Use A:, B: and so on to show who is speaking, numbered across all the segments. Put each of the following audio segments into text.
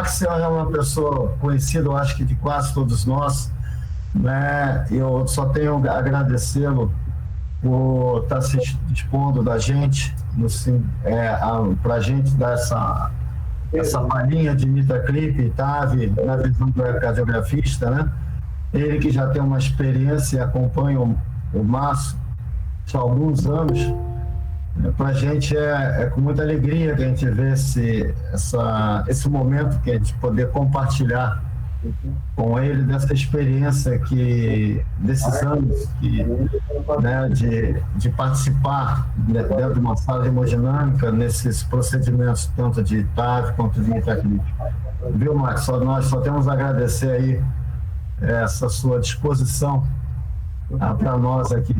A: Max é uma pessoa conhecida, eu acho que de quase todos nós, né? Eu só tenho a agradecê-lo por estar se dispondo da gente, para a gente dar essa palhinha de Mitraclip e TAV na visão do cardiografista, né? Ele que já tem uma experiência e acompanha o Márcio há alguns anos. Para a gente é com muita alegria que a gente vê esse momento que a gente poder compartilhar com ele dessa experiência desses anos né, de participar dentro de uma sala de hemodinâmica nesses procedimentos tanto de TAV quanto de Mitraclip. Viu, Max? Nós só temos a agradecer aí essa sua disposição para nós aqui.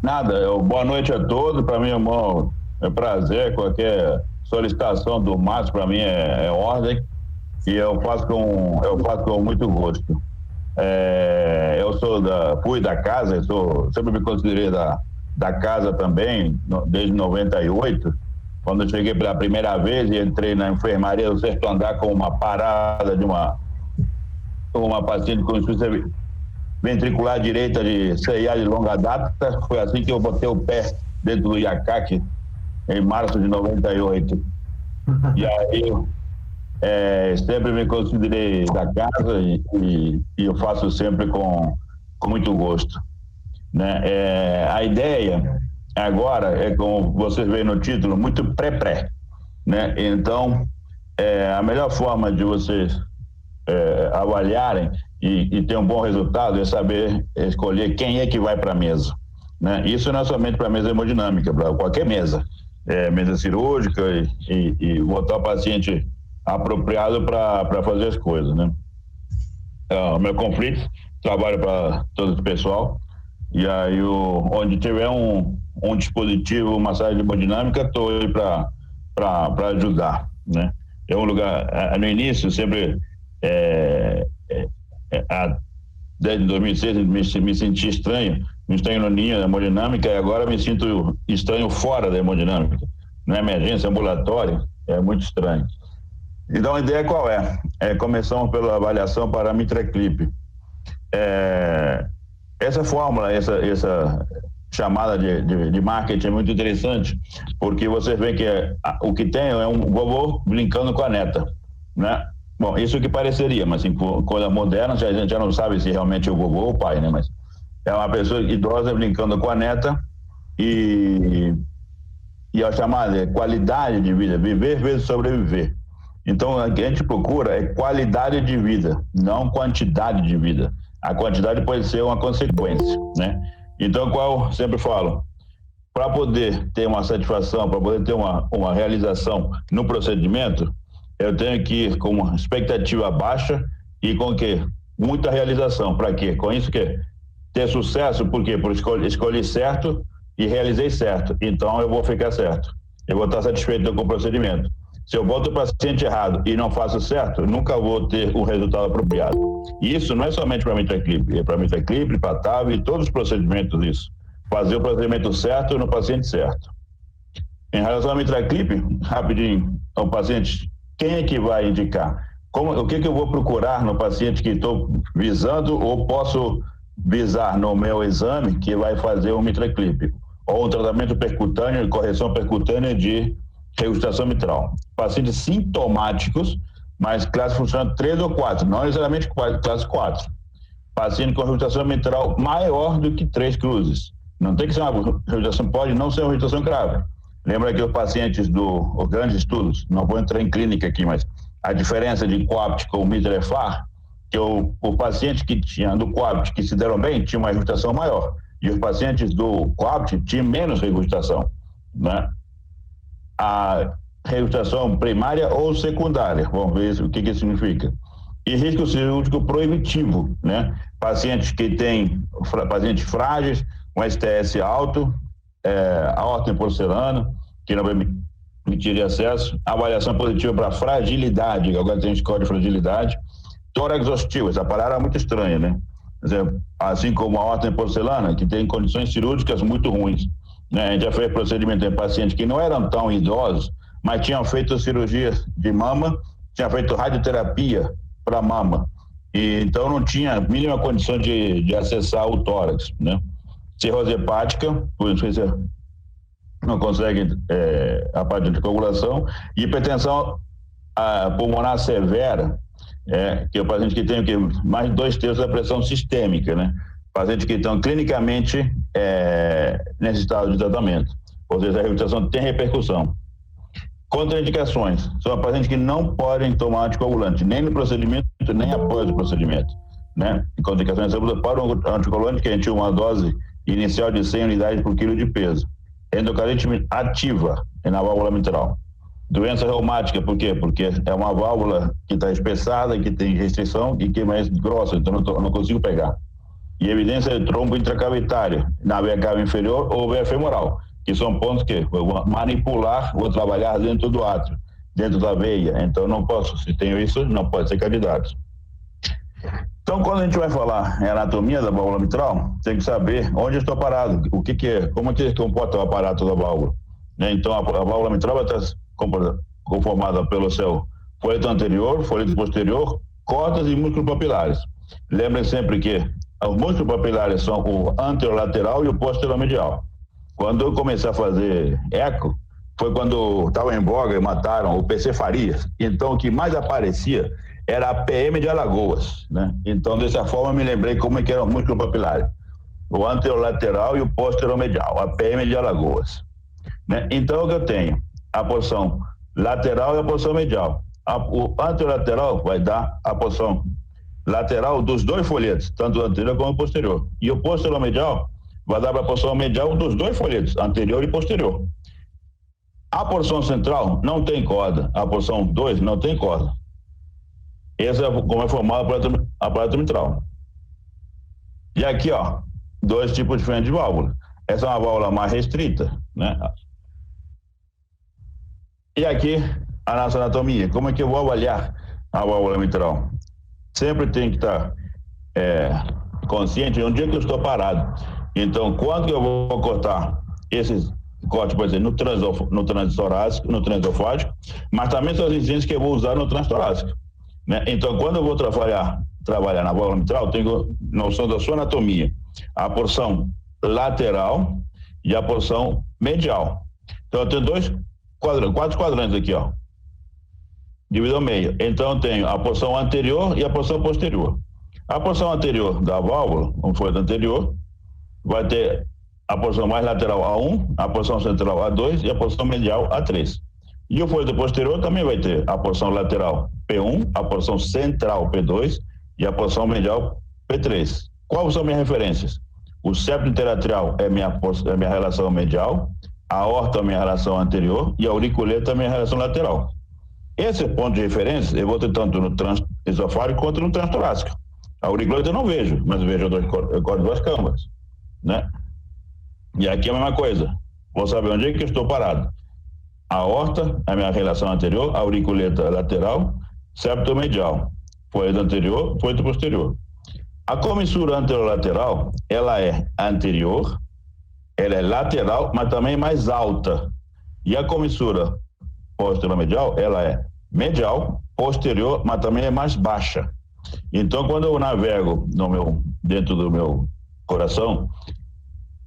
B: Nada, boa noite a todos. Para mim, irmão, é prazer. Qualquer solicitação do Márcio, para mim, é ordem. E eu faço com muito gosto. Eu fui da casa, sempre me considerei da casa também, desde 98. Quando eu cheguei pela primeira vez e entrei na enfermaria do sexto andar com uma parada de uma paciente com insuficiência ventricular direita de CIA de longa data, foi assim que eu botei o pé dentro do IACAC em março de 98. E aí sempre me considerei da casa e eu faço sempre com muito gosto, né? A ideia agora como vocês veem no título, muito pré-pré, né? Então a melhor forma de vocês avaliarem e ter um bom resultado é saber escolher quem é que vai para a mesa, né? Isso não é somente para a mesa hemodinâmica, para qualquer mesa, mesa cirúrgica e botar o paciente apropriado para fazer as coisas, né? O meu conflito, trabalho para todo o pessoal, e aí onde tiver um dispositivo, uma sala de hemodinâmica, estou aí para ajudar, né? É um lugar, no início, sempre desde 2006 me senti estranho no ninho da hemodinâmica, e agora me sinto estranho fora da hemodinâmica. Na emergência, ambulatória, é muito estranho. Então, a ideia qual é? Começamos pela avaliação para Mitraclip. Essa fórmula, essa chamada de marketing é muito interessante, porque você vê que o que tem é um vovô brincando com a neta, né? Bom, isso que pareceria, mas em coisa moderna, a gente já não sabe se realmente é o vovô ou o pai, né? Mas é uma pessoa idosa brincando com a neta e a chamada é qualidade de vida, viver vezes sobreviver. Então, o que a gente procura é qualidade de vida, não quantidade de vida. A quantidade pode ser uma consequência, né? Então, qual eu sempre falo, para poder ter uma satisfação, para poder ter uma realização no procedimento, eu tenho que ir com uma expectativa baixa e com o quê? Muita realização. Para quê? Com isso que ter sucesso, por quê? Por escolher certo e realizei certo. Então, eu vou ficar certo. Eu vou estar satisfeito com o procedimento. Se eu boto o paciente errado e não faço certo, nunca vou ter o resultado apropriado. E isso não é somente para Mitraclip, é para Mitraclip, para TAV e todos os procedimentos isso. Fazer o procedimento certo no paciente certo. Em relação ao Mitraclip, rapidinho, o paciente, quem é que vai indicar? O que eu vou procurar no paciente que estou visando ou posso visar no meu exame que vai fazer um Mitraclip? Ou um tratamento percutâneo, correção percutânea de regurgitação mitral. Pacientes sintomáticos, mas classe funcional 3 ou 4, não necessariamente classe 4. Paciente com regurgitação mitral maior do que 3 cruzes. Não tem que ser uma regurgitação, pode não ser uma regurgitação grave. Lembra que os pacientes dos grandes estudos, não vou entrar em clínica aqui, mas a diferença de COAPT com o Mitrefar, que o paciente que tinha do COAPT que se deram bem, tinha uma regurgitação maior. E os pacientes do COAPT tinham menos regurgitação, né? A regurgitação primária ou secundária, vamos ver o que isso significa. E risco cirúrgico proibitivo, né? Pacientes que têm, pacientes frágeis, com STS alto, aorta em porcelana, que não vai permitir acesso, avaliação positiva para fragilidade, agora tem score de fragilidade, tórax hostil, essa palavra é muito estranha, né? Assim como a aorta em porcelana, que tem condições cirúrgicas muito ruins, né? A gente já fez procedimento em pacientes que não eram tão idosos, mas tinham feito cirurgias de mama tinha feito radioterapia para mama, e então não tinha a mínima condição de acessar o tórax, né? Cirrose hepática, por isso você não consegue a parte de coagulação, e hipertensão pulmonar severa, que é o paciente que tem mais de 2/3 da pressão sistêmica, né? Pacientes que estão clinicamente nesse estado de tratamento, ou seja, a reabilitação tem repercussão. Contraindicações, são pacientes que não podem tomar anticoagulante, nem no procedimento, nem após o procedimento, né? Contraindicações para o anticoagulante, que a gente tinha uma dose inicial de 100 unidades por quilo de peso. Endocardite ativa na válvula mitral. Doença reumática, por quê? Porque é uma válvula que está espessada, que tem restrição e que é mais grossa, então não consigo pegar. E evidência de trombo intracavitário na veia cava inferior ou veia femoral, que são pontos que eu vou manipular, vou trabalhar dentro do átrio, dentro da veia, então não posso, se tenho isso, não pode ser candidato. Então, quando a gente vai falar em anatomia da válvula mitral, tem que saber onde eu estou parado, o que é, como é que comporta o aparato da válvula, né? Então, a válvula mitral vai estar conformada pelo seu folheto anterior, folheto posterior, cordas e músculos papilares. Lembrem sempre que os músculos papilares são o anterolateral e o posteromedial. Quando eu comecei a fazer eco, foi quando estava em voga e mataram o PC Farias. Então, o que mais aparecia era a PM de Alagoas, né? Então, dessa forma, eu me lembrei como é que era o músculo papilar. O anterolateral e o posteromedial, a PM de Alagoas, né? Então, o que eu tenho? A porção lateral e a porção medial. O anterolateral vai dar a porção lateral dos dois folhetos, tanto o anterior como o posterior. E o posteromedial vai dar para a porção medial dos dois folhetos, anterior e posterior. A porção central não tem corda, a porção 2 não tem corda. Esse é como é formado o aparato mitral. E aqui, ó, 2 tipos diferentes de válvula. Essa é uma válvula mais restrita, né? E aqui, a nossa anatomia. Como é que eu vou avaliar a válvula mitral? Sempre tem que estar consciente de onde é que eu estou parado. Então, quando eu vou cortar esses cortes, por exemplo, no transtorácico, no transesofágico, mas também são as exigências que eu vou usar no transtorácico, né? Então, quando eu vou trabalhar na válvula mitral, eu tenho noção da sua anatomia. A porção lateral e a porção medial. Então, eu tenho 4 quadrantes aqui, ó. Dividido ao meio. Então, eu tenho a porção anterior e a porção posterior. A porção anterior da válvula, como foi a anterior, vai ter a porção mais lateral A1, a porção central A2 e a porção medial A3. E o folheto posterior também vai ter a porção lateral P1, a porção central P2 e a porção medial P3. Quais são minhas referências? O septo interatrial é minha relação medial, a aorta é minha relação anterior e a auriculeta é minha relação lateral. Esse ponto de referência eu vou ter tanto no transesofágico quanto no transtorácico. A auriculeta eu não vejo, mas eu vejo duas câmaras, né? E aqui é a mesma coisa. Vou saber onde é que eu estou parado. A aorta é a minha relação anterior, a auriculeta lateral, septo medial, folheto anterior, folheto posterior. A comissura anterolateral, ela é anterior, ela é lateral, mas também mais alta. E a comissura posteromedial, ela é medial, posterior, mas também é mais baixa. Então, quando eu navego dentro do meu coração,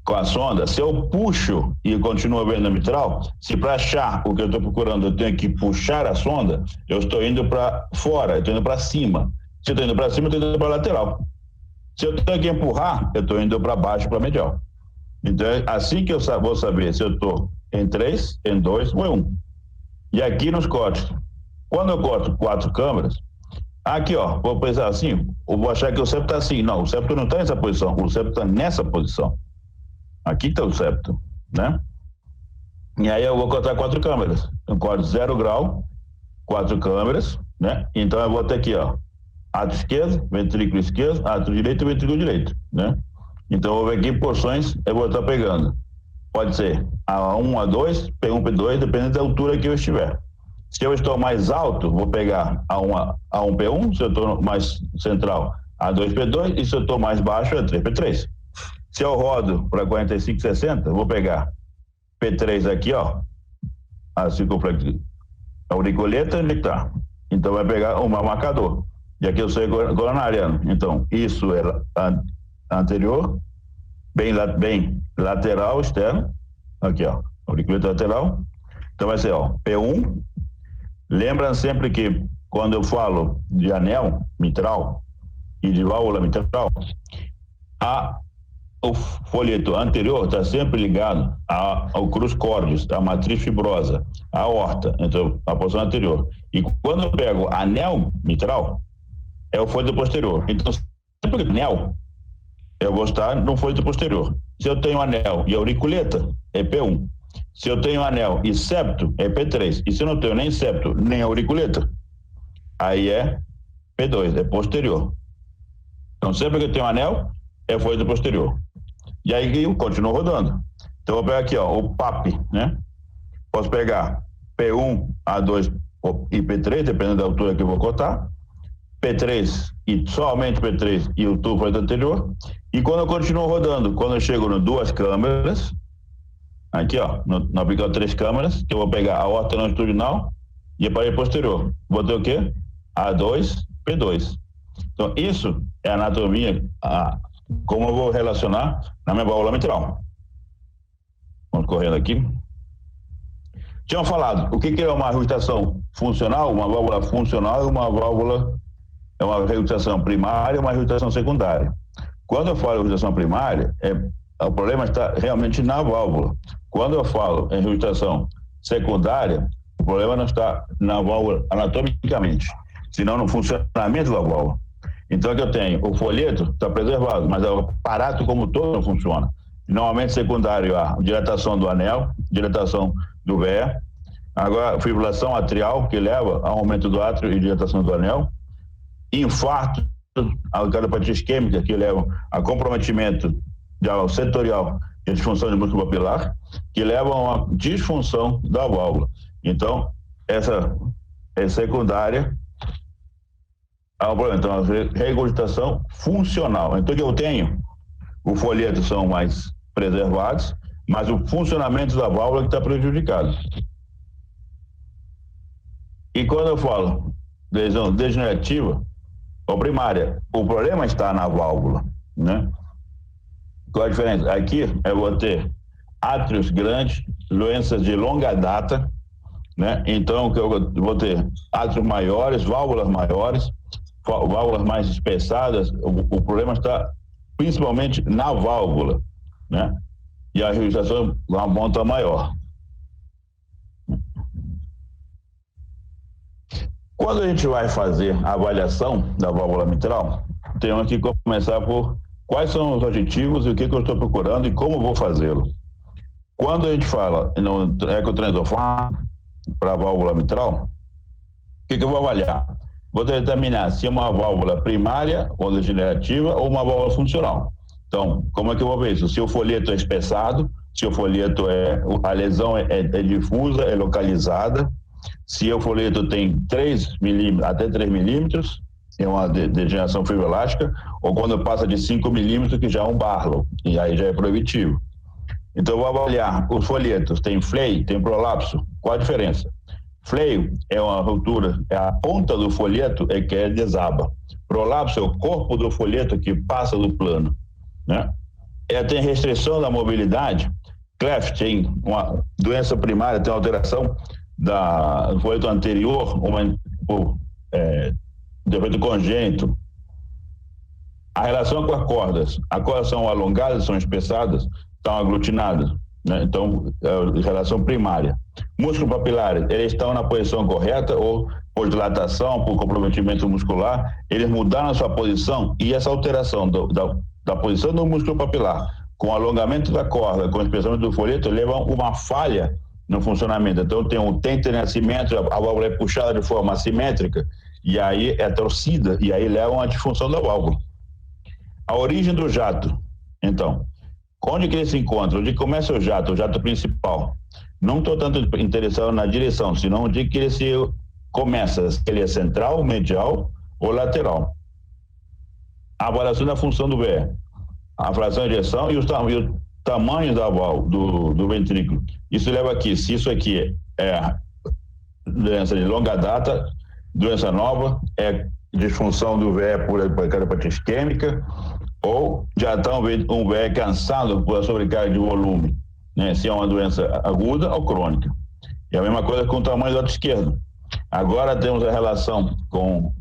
B: com a sonda, se eu puxo e continuo vendo a mitral, se para achar o que eu estou procurando eu tenho que puxar a sonda, eu estou indo para fora, eu estou indo para cima. Se eu estou indo para cima, eu estou indo para lateral. Se eu tenho que empurrar, eu estou indo para baixo, para medial. Então, é assim que eu vou saber se eu estou em 3, em 2 ou em 1. E aqui nos cortes, quando eu corto 4 câmeras, aqui, ó, vou pensar assim, eu vou achar que o septo está assim. Não, o septo não está nessa posição, o septo está nessa posição. Aqui está o septo, né? E aí eu vou cortar 4 câmeras. Eu corto 0 grau, 4 câmeras, né? Então eu vou ter aqui, ó, átrio esquerdo, ventrículo esquerdo, átrio direito e ventrículo direito, né? Então eu vou ver aqui porções, eu vou estar pegando. Pode ser A1, A2, P1, P2, dependendo da altura que eu estiver. Se eu estou mais alto, vou pegar A1, P1, se eu estou mais central, A2, P2, e se eu estou mais baixo, A3, P3. Se eu rodo para 45, 60, vou pegar P3 aqui, ó, a circunflexão, a auriculeta, onde está? Então vai pegar o marcador. E aqui eu sou coronariano. Então, isso é anterior, bem lateral, externo. Aqui, ó, auriculeta lateral. Então vai ser, ó, P1. Lembra sempre que quando eu falo de anel mitral e de válvula mitral, o folheto anterior está sempre ligado ao crus córdeos, à matriz fibrosa, à aorta, então a posição anterior. E quando eu pego anel mitral, é o folheto posterior. Então, sempre que anel, eu vou estar no folheto posterior. Se eu tenho anel e auriculeta, é P1. Se eu tenho anel e septo, é P3. E se eu não tenho nem septo, nem auriculeta, aí é P2, é posterior. Então, sempre que eu tenho anel, é folheto posterior. E aí eu continuo rodando. Então, eu vou pegar aqui, ó, o PAP, né? Posso pegar P1, A2 e P3, dependendo da altura que eu vou cortar. P3 e somente P3 e o tubo folheto anterior. E quando eu continuo rodando, quando eu chego no 2 câmeras, aqui, ó, no aplicar 3 câmeras, que eu vou pegar a aorta longitudinal e a parede posterior. Vou ter o quê? A2, P2. Então, isso é a anatomia, como eu vou relacionar na minha válvula mitral. Vamos correndo aqui. Tinham falado, o que é uma regurgitação funcional? Uma válvula funcional e uma válvula, é uma regurgitação primária e uma regurgitação secundária. Quando eu falo em regurgitação primária, o problema está realmente na válvula. Quando eu falo em regurgitação secundária, o problema não está na válvula anatomicamente, senão no funcionamento da válvula. Então, aqui eu tenho o folheto, está preservado, mas o aparato como todo não funciona. Normalmente, secundário, a dilatação do anel, dilatação do VE, agora fibrilação atrial, que leva ao aumento do átrio e dilatação do anel, infarto, a cardiopatia isquêmica, que leva a comprometimento setorial e a disfunção de músculo papilar, que levam a uma disfunção da válvula. Então, essa é secundária ao problema. Então, a regurgitação funcional. Então, o que eu tenho, o folheto são mais preservados, mas o funcionamento da válvula que está prejudicado. E quando eu falo lesão degenerativa ou primária, o problema está na válvula, né? Qual a diferença? Aqui eu vou ter átrios grandes, doenças de longa data, né? Então, que eu vou ter átrios maiores, válvulas mais espessadas. O problema está principalmente na válvula, né? E a regurgitação uma monta maior. Quando a gente vai fazer a avaliação da válvula mitral, temos que começar por quais são os objetivos e o que eu estou procurando e como vou fazê-lo. Quando a gente fala no ecotransofármaco para a válvula mitral, o que eu vou avaliar? Vou determinar se é uma válvula primária ou degenerativa ou uma válvula funcional. Então, como é que eu vou ver isso? Se o folheto é espessado, se o folheto a lesão é difusa, é localizada, se o folheto tem 3 milímetros, até 3 milímetros, é uma degeneração fibroelástica, ou quando passa de 5 milímetros, que já é um Barlow, e aí já é proibitivo. Então, eu vou avaliar os folhetos, tem fleio, tem prolapso, qual a diferença? Fleio é uma ruptura, é a ponta do folheto que desaba. Prolapso é o corpo do folheto que passa do plano, né? Tem restrição da mobilidade. Cleft tem uma doença primária, tem alteração do folheto anterior, defeito congênito. A relação com as cordas são alongadas, são espessadas, estão aglutinadas, né? Então, relação primária. Músculos papilares, eles estão na posição correta ou por dilatação, por comprometimento muscular, eles mudaram a sua posição, e essa alteração da posição do músculo papilar com o alongamento da corda, com o espessamento do folheto, levam uma falha no funcionamento. Então, tem um tensionamento, a válvula é puxada de forma assimétrica, e aí é torcida, e aí leva a uma disfunção da válvula. A origem do jato, então, onde que ele se encontra? Onde começa o jato principal? Não estou tanto interessado na direção, senão onde que ele começa, se ele é central, medial ou lateral. A avaliação da função do VE, a fração de ejeção e o tamanho da válvula, do ventrículo. Isso leva aqui, se isso aqui é doença de longa data, doença nova, é disfunção do VE por cardiopatia isquêmica, ou já estão um VE cansado por sobrecarga de volume, né? Se é uma doença aguda ou crônica. E a mesma coisa com o tamanho do ato esquerdo. Agora temos a relação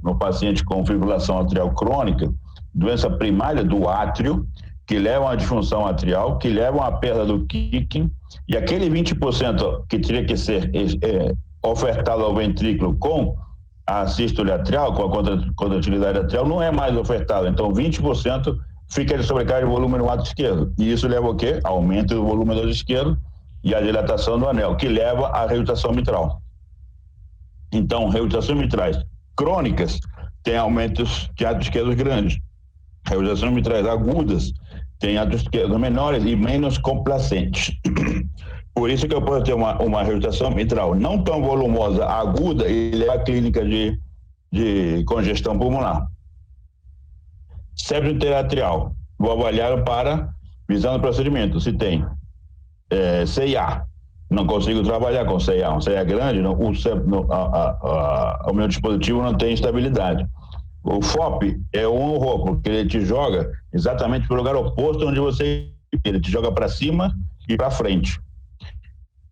B: no paciente com fibrilação atrial crônica, doença primária do átrio, que levam à disfunção atrial, que levam à perda do kicking, e aquele 20% que teria que ser ofertado ao ventrículo com a sístole atrial, com a contratilidade atrial, não é mais ofertado. Então, 20% fica de sobrecarga de volume no átrio esquerdo. E isso leva ao quê? Aumento do volume do átrio esquerdo e a dilatação do anel, que leva à regurgitação mitral. Então, regurgitações mitrais crônicas têm aumentos de átrios esquerdos grandes. Regurgitações mitrais agudas têm átrios esquerdos menores e menos complacentes. Por isso que eu posso ter uma regurgitação mitral não tão volumosa, aguda, e levar a clínica de congestão pulmonar. Septo interatrial, vou avaliar visando o procedimento, se tem CIA. Não consigo trabalhar com CIA. Um CIA grande, o meu dispositivo não tem estabilidade. O FOP é um horror, porque ele te joga exatamente para o lugar oposto onde ele te joga para cima e para frente.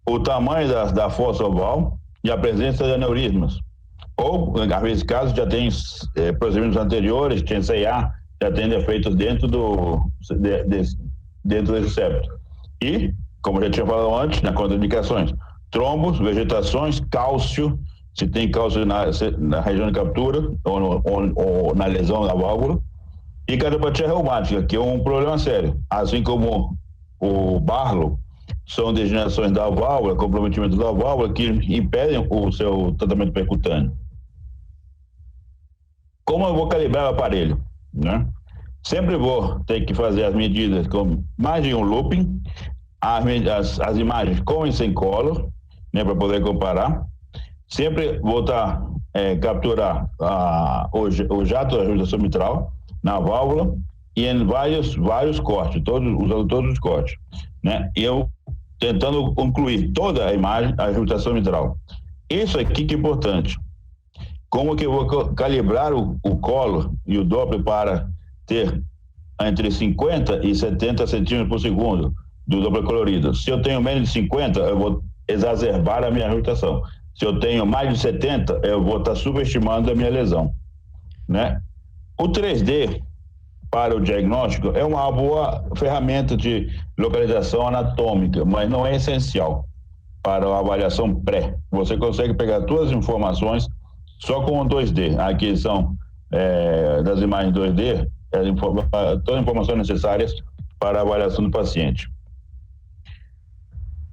B: O tamanho da fossa oval e a presença de aneurismas. Ou, às vezes, casos já tem procedimentos anteriores, tinha CIA, já tem defeitos dentro desse septo. E, como já tinha falado antes, nas contraindicações, trombos, vegetações, cálcio, se tem cálcio na região de captura ou na lesão da válvula, e cardiopatia reumática, que é um problema sério. Assim como o Barlow, são degenerações da válvula, comprometimento da válvula, que impedem o seu tratamento percutâneo. Como eu vou calibrar o aparelho, né? Sempre vou ter que fazer as medidas com mais de um looping, as imagens com e sem color, né, para poder comparar. Sempre vou capturar o jato da regurgitação mitral na válvula e em vários cortes, usando todos os cortes, né? E eu tentando concluir toda a imagem, a regurgitação mitral. Isso aqui que é importante. Como que eu vou calibrar o colo e o Doppler para ter entre 50 e 70 centímetros por segundo do Doppler colorido? Se eu tenho menos de 50, eu vou exacerbar a minha regurgitação. Se eu tenho mais de 70, eu vou estar subestimando a minha lesão, né? O 3D para o diagnóstico é uma boa ferramenta de localização anatômica, mas não é essencial para a avaliação pré. Você consegue pegar todas as informações só com o 2D. Aqui são das imagens 2D, todas as informações necessárias para a avaliação do paciente.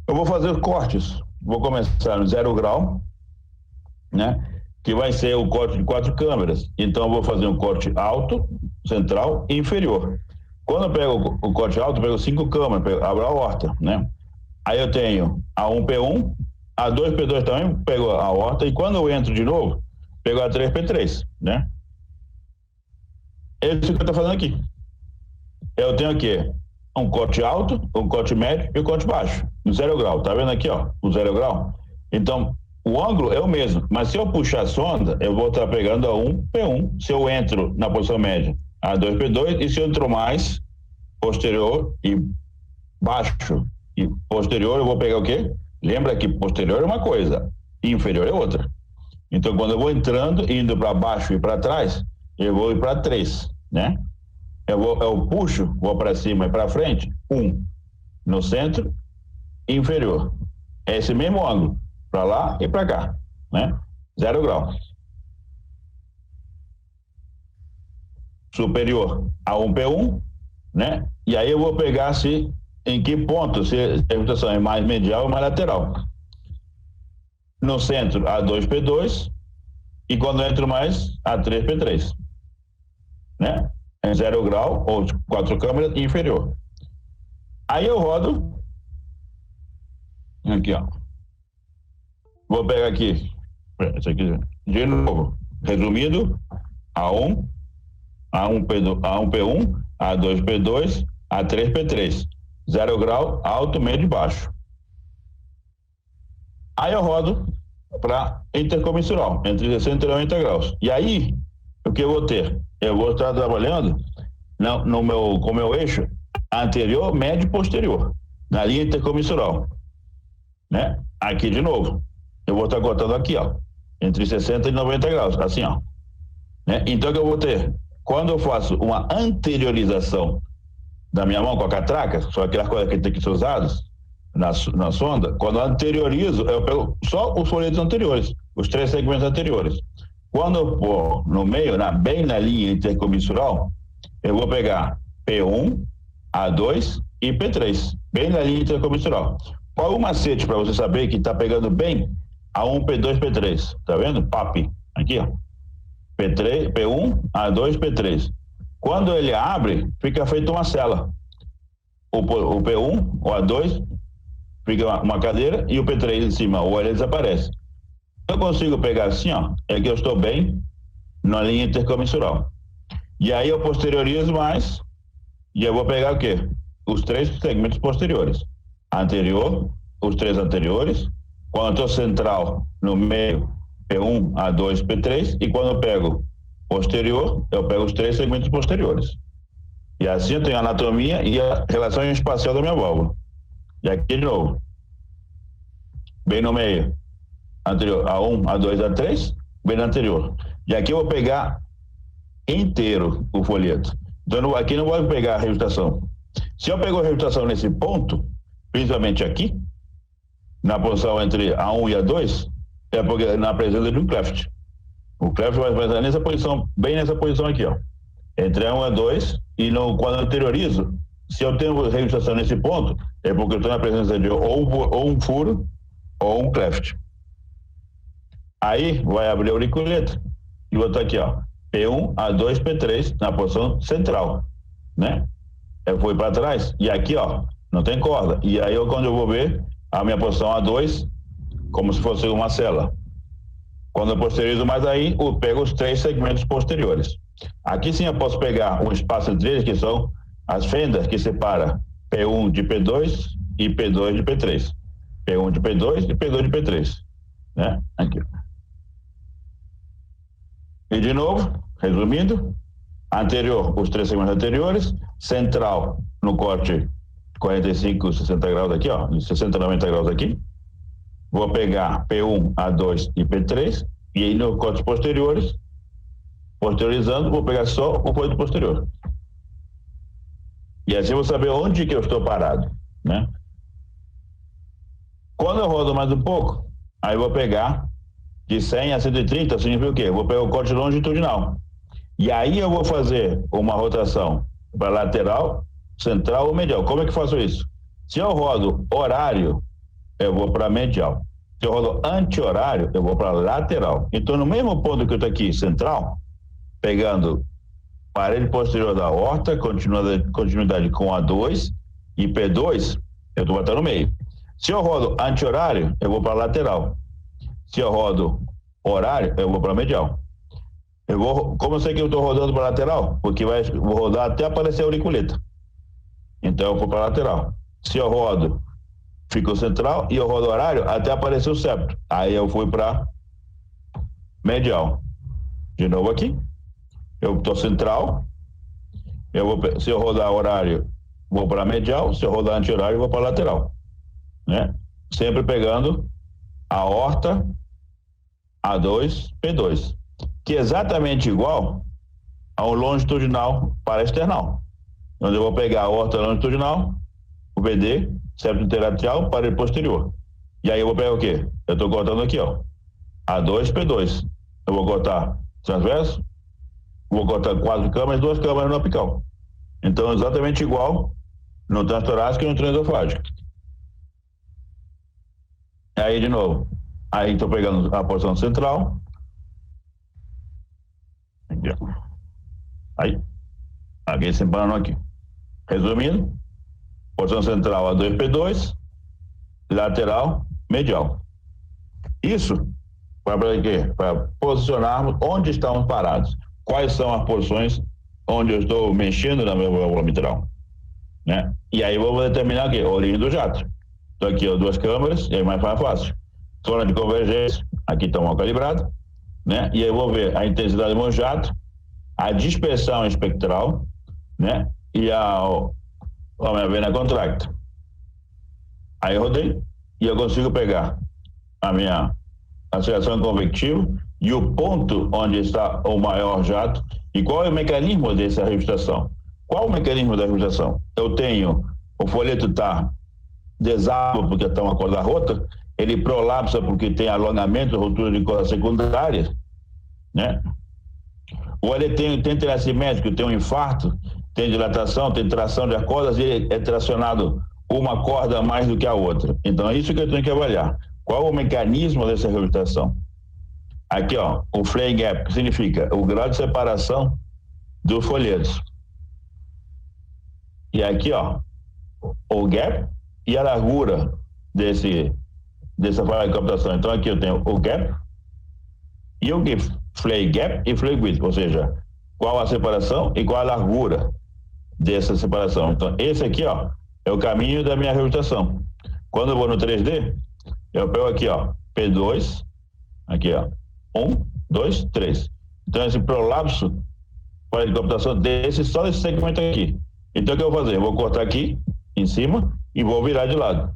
B: Eu vou fazer os cortes. Vou começar no 0 grau, né? Que vai ser o corte de 4 câmeras. Então, eu vou fazer um corte alto, central e inferior. Quando eu pego o corte alto, eu pego 5 câmeras, abro a aorta, né? Aí eu tenho a 1P1, a 2P2 também, pego a aorta, e quando eu entro de novo, pego a 3P3, né? É isso que eu estou fazendo aqui. Eu tenho aqui um corte alto, um corte médio e um corte baixo, no 0 grau. Tá vendo aqui, ó, o 0 grau? Então, o ângulo é o mesmo, mas se eu puxar a sonda, eu vou estar pegando a 1P1, se eu entro na posição média, a 2P2, e se eu entro mais posterior e baixo e posterior, eu vou pegar o quê? Lembra que posterior é uma coisa, e inferior é outra. Então, quando eu vou entrando, indo para baixo e para trás, eu vou ir para 3, né? Eu puxo, vou para cima e para frente, 1 no centro, inferior. É esse mesmo ângulo, para lá e para cá, né? 0 grau. Superior a 1P1, né? E aí eu vou pegar em que ponto, se a regurgitação é mais medial ou mais lateral. No centro, a 2P2, e quando eu entro mais, a 3P3, né? Em 0 grau, ou 4 câmeras, inferior. Aí eu rodo, aqui, ó. Vou pegar aqui, esse aqui, de novo, resumido, A1, A1P1, A2P2, A3P3, 0 grau, alto, médio e baixo. Aí eu rodo para intercomissural, entre 60 e 90 graus. E aí, o que eu vou ter? Eu vou estar trabalhando com o meu eixo anterior, médio e posterior, na linha intercomissural, né? Aqui de novo, eu vou estar cortando aqui, ó, entre 60 e 90 graus, assim, ó, né? Então, o que eu vou ter? Quando eu faço uma anteriorização da minha mão com a catraca, são aquelas coisas que tem que ser usadas na sonda, quando eu anteriorizo, eu pego só os folhetos anteriores, os 3 segmentos anteriores. Quando eu pôr no meio, bem na linha intercomissural, eu vou pegar P1, A2 e P3, bem na linha intercomissural. Qual é o macete para você saber que está pegando bem A1, P2, P3? Tá vendo? PAP, aqui, ó. P3, P1, A2, P3. Quando ele abre, fica feito uma cela. O P1, o A2, fica uma cadeira e o P3 em cima, ou ele desaparece. Eu consigo pegar assim, ó, é que eu estou bem na linha intercomissural. E aí eu posteriorizo mais e eu vou pegar o quê? Os 3 segmentos posteriores. Anterior, os 3 anteriores. Quando eu estou central, no meio, P1, A2, P3. E quando eu pego posterior, eu pego os 3 segmentos posteriores. E assim eu tenho a anatomia e a relação espacial da minha válvula. E aqui de novo. Bem no meio. Anterior, A1, A2, A3, bem no anterior. E aqui eu vou pegar inteiro o folheto. Então aqui não vou pegar a rejustação. Se eu pego a rejustação nesse ponto, principalmente aqui, na posição entre A1 e A2, é porque na presença de um cleft. O cleft vai fazer nessa posição, bem nessa posição aqui, ó. Entre A1 e A2, e quando eu anteriorizo, se eu tenho rejustação nesse ponto, é porque eu estou na presença de ou um furo ou um cleft. Aí vai abrir a auriculeta e vou estar aqui, ó, P1, A2, P3 na posição central, né? Eu fui para trás e aqui, ó, não tem corda. E aí quando eu vou ver a minha posição A2 como se fosse uma cela. Quando eu posteriorizo mais aí, eu pego os 3 segmentos posteriores. Aqui sim eu posso pegar um espaço entre eles, que são as fendas que separa P1 de P2 e P2 de P3. P1 de P2 e P2 de P3, né? Aqui. E de novo, resumindo, anterior, os 3 segmentos anteriores, central no corte 45, 60 graus aqui, ó, 60, 90 graus aqui. Vou pegar P1, A2 e P3, e aí nos cortes posteriores, posteriorizando, vou pegar só o folheto posterior. E assim eu vou saber onde que eu estou parado, né? Quando eu rodo mais um pouco, aí eu vou pegar de 100 a 130, significa o quê? Eu vou pegar o corte longitudinal. E aí eu vou fazer uma rotação para lateral, central ou medial. Como é que eu faço isso? Se eu rodo horário, eu vou para medial. Se eu rodo anti-horário, eu vou para lateral. Então, no mesmo ponto que eu estou aqui, central, pegando parede posterior da aorta, continuidade com A2 e P2, eu estou botando no meio. Se eu rodo anti-horário, eu vou para lateral. Se eu rodo horário, eu vou para medial. Como eu sei que eu estou rodando para lateral? Porque vou rodar até aparecer a auriculeta. Então eu vou para lateral. Se eu rodo, fico central, e eu rodo horário até aparecer o septo. Aí eu fui para medial. De novo aqui. Eu estou central. Se eu rodar horário, vou para medial. Se eu rodar anti-horário, vou para lateral. Né? Sempre pegando a aorta, A2, P2, que é exatamente igual ao longitudinal para external, onde eu vou pegar a aorta longitudinal, o PD, septo interlateral, parede posterior. E aí eu vou pegar o quê? Eu estou cortando aqui, ó, A2, P2. Eu vou cortar transverso, vou cortar 4 câmaras, 2 câmaras no apical. Então, exatamente igual no transtorácico e no transesofágico. Aí, de novo, aí estou pegando a porção central. Aqui separando aqui. Resumindo, porção central A2, P2, lateral, medial. Isso para quê? Para posicionarmos onde estamos parados. Quais são as posições onde eu estou mexendo na minha válvula mitral, né? E aí vou determinar aqui, a origem do jato. Então aqui, ó, 2 câmeras, e aí mais fácil. Zona de convergência, aqui está mal calibrado, né? E aí eu vou ver a intensidade do meu jato, a dispersão espectral, né? E a minha vena contracta. Aí eu rodei e eu consigo pegar a minha aceleração convectiva e o ponto onde está o maior jato. E qual é o mecanismo dessa registração? Qual o mecanismo da registração? Eu tenho, o folheto está deságuo porque está uma corda rota, ele prolapsa porque tem alongamento, ruptura de corda secundária, né? Ou ele tem tendência assimétrico, tem um infarto, tem dilatação, tem tração de cordas e é tracionado uma corda mais do que a outra. Então é isso que eu tenho que avaliar. Qual o mecanismo dessa reabilitação? Aqui, ó, o flare gap, que significa o grau de separação dos folhetos. E aqui, ó, o gap e a largura dessa falha de captação. Então aqui eu tenho o gap e o flare gap e flare width, ou seja, qual a separação e qual a largura dessa separação. Então esse aqui, ó, é o caminho da minha reabilitação. Quando eu vou no 3D, eu pego aqui, ó, P2, aqui, ó, 1, 2, 3. Então esse prolapso falha de captação só desse segmento aqui. Então o que eu vou fazer? Eu vou cortar aqui em cima e vou virar de lado.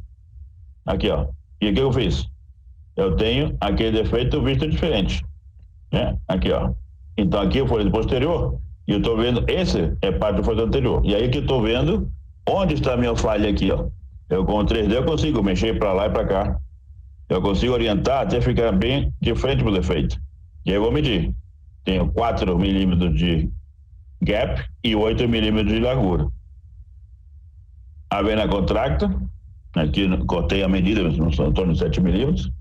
B: Aqui, ó. E o que eu fiz? Eu tenho aquele defeito visto diferente, né? Aqui, ó. Então aqui o folheto posterior e eu estou vendo, esse é parte do folheto anterior. E aí que eu estou vendo onde está a minha falha aqui, ó. Eu com o 3D eu consigo mexer para lá e para cá. Eu consigo orientar até ficar bem de frente para o defeito. E aí eu vou medir. Tenho 4 milímetros de gap e 8 milímetros de largura. A vena contracta, aqui cortei a medida, não são em torno de 7 milímetros,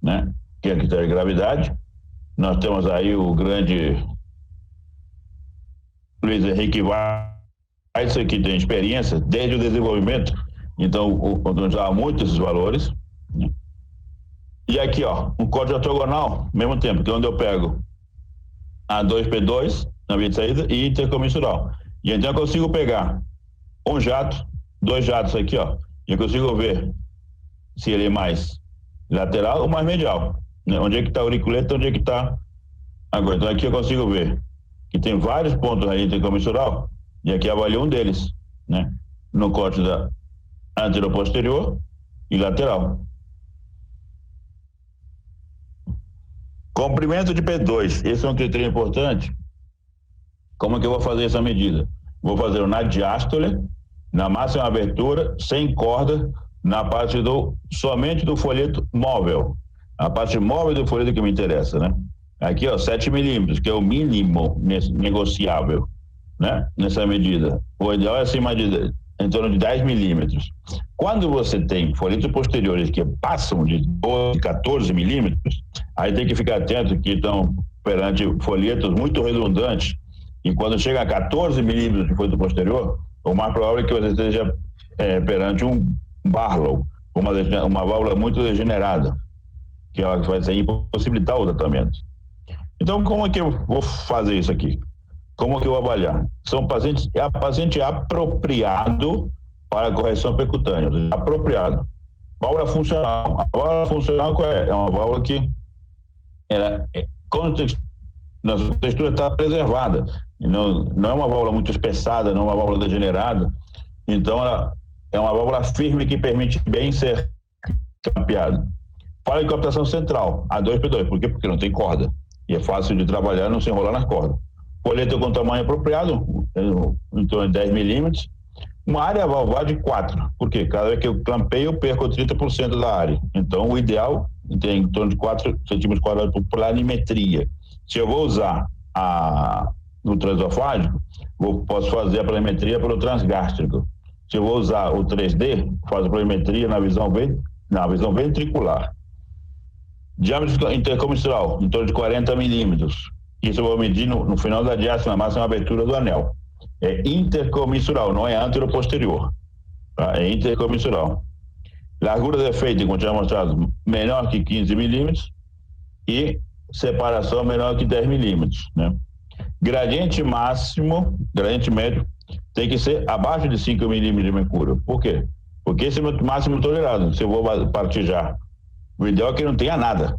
B: né? Que é a critério de gravidade. Nós temos aí o grande Luiz Henrique Weitzel, que tem experiência desde o desenvolvimento, então usava muito esses valores, né? E aqui, ó, um corte ortogonal, mesmo tempo, que é onde eu pego A2P2 na via de saída e intercomissural. E então eu consigo pegar um jato, 2 jatos aqui, ó, e eu consigo ver se ele é mais lateral ou mais medial, né? Onde é que está a auriculeta, onde é que está agora. Então aqui eu consigo ver que tem vários pontos aí intercomissural e aqui avalio um deles, né? No corte da anteroposterior e lateral. Comprimento de P2, esse é um critério importante. Como é que eu vou fazer essa medida? Vou fazer na diástole, na máxima abertura, sem corda, na parte somente do folheto móvel. A parte móvel do folheto que me interessa, né? Aqui, ó, 7 milímetros, que é o mínimo negociável, né? Nessa medida. O ideal é acima de, em torno de 10 milímetros. Quando você tem folhetos posteriores que passam de 12, 14 milímetros, aí tem que ficar atento que estão perante folhetos muito redundantes, e quando chega a 14 milímetros de folheto posterior, o mais provável é que você esteja perante um Barlow, uma válvula muito degenerada, que ela vai impossibilitar o tratamento. Então, como é que eu vou fazer isso aqui? Como é que eu vou avaliar? São pacientes, paciente apropriado para correção percutânea, apropriado. Válvula funcional. A válvula funcional qual é? É uma válvula que quando a textura está preservada, não é uma válvula muito espessada, não é uma válvula degenerada, então ela é uma válvula firme que permite bem ser capeada. Falha de captação central, A2P2, por quê? Porque não tem corda, e é fácil de trabalhar, não se enrolar nas cordas. Folheto com tamanho apropriado, em torno de 10 milímetros, uma área valvar de 4, porque cada vez que eu clampeio, eu perco 30% da área. Então, o ideal tem em torno de 4 centímetros quadrados por planimetria. Se eu vou usar no transofágico, posso fazer a planimetria pelo transgástrico. Se eu vou usar o 3D, faço a planimetria na visão ventricular. Diâmetro intercomissural, em torno de 40 milímetros. Isso eu vou medir no final da diástole, na máxima abertura do anel. É intercomissural, não é anteroposterior. Tá? É intercomissural. Largura de efeito, como tinha mostrado, menor que 15 milímetros e separação menor que 10 milímetros, né? Gradiente médio, tem que ser abaixo de 5 milímetros de mercúrio. Por quê? Porque esse é o máximo tolerado. Se eu vou partir já, o ideal é que não tenha nada.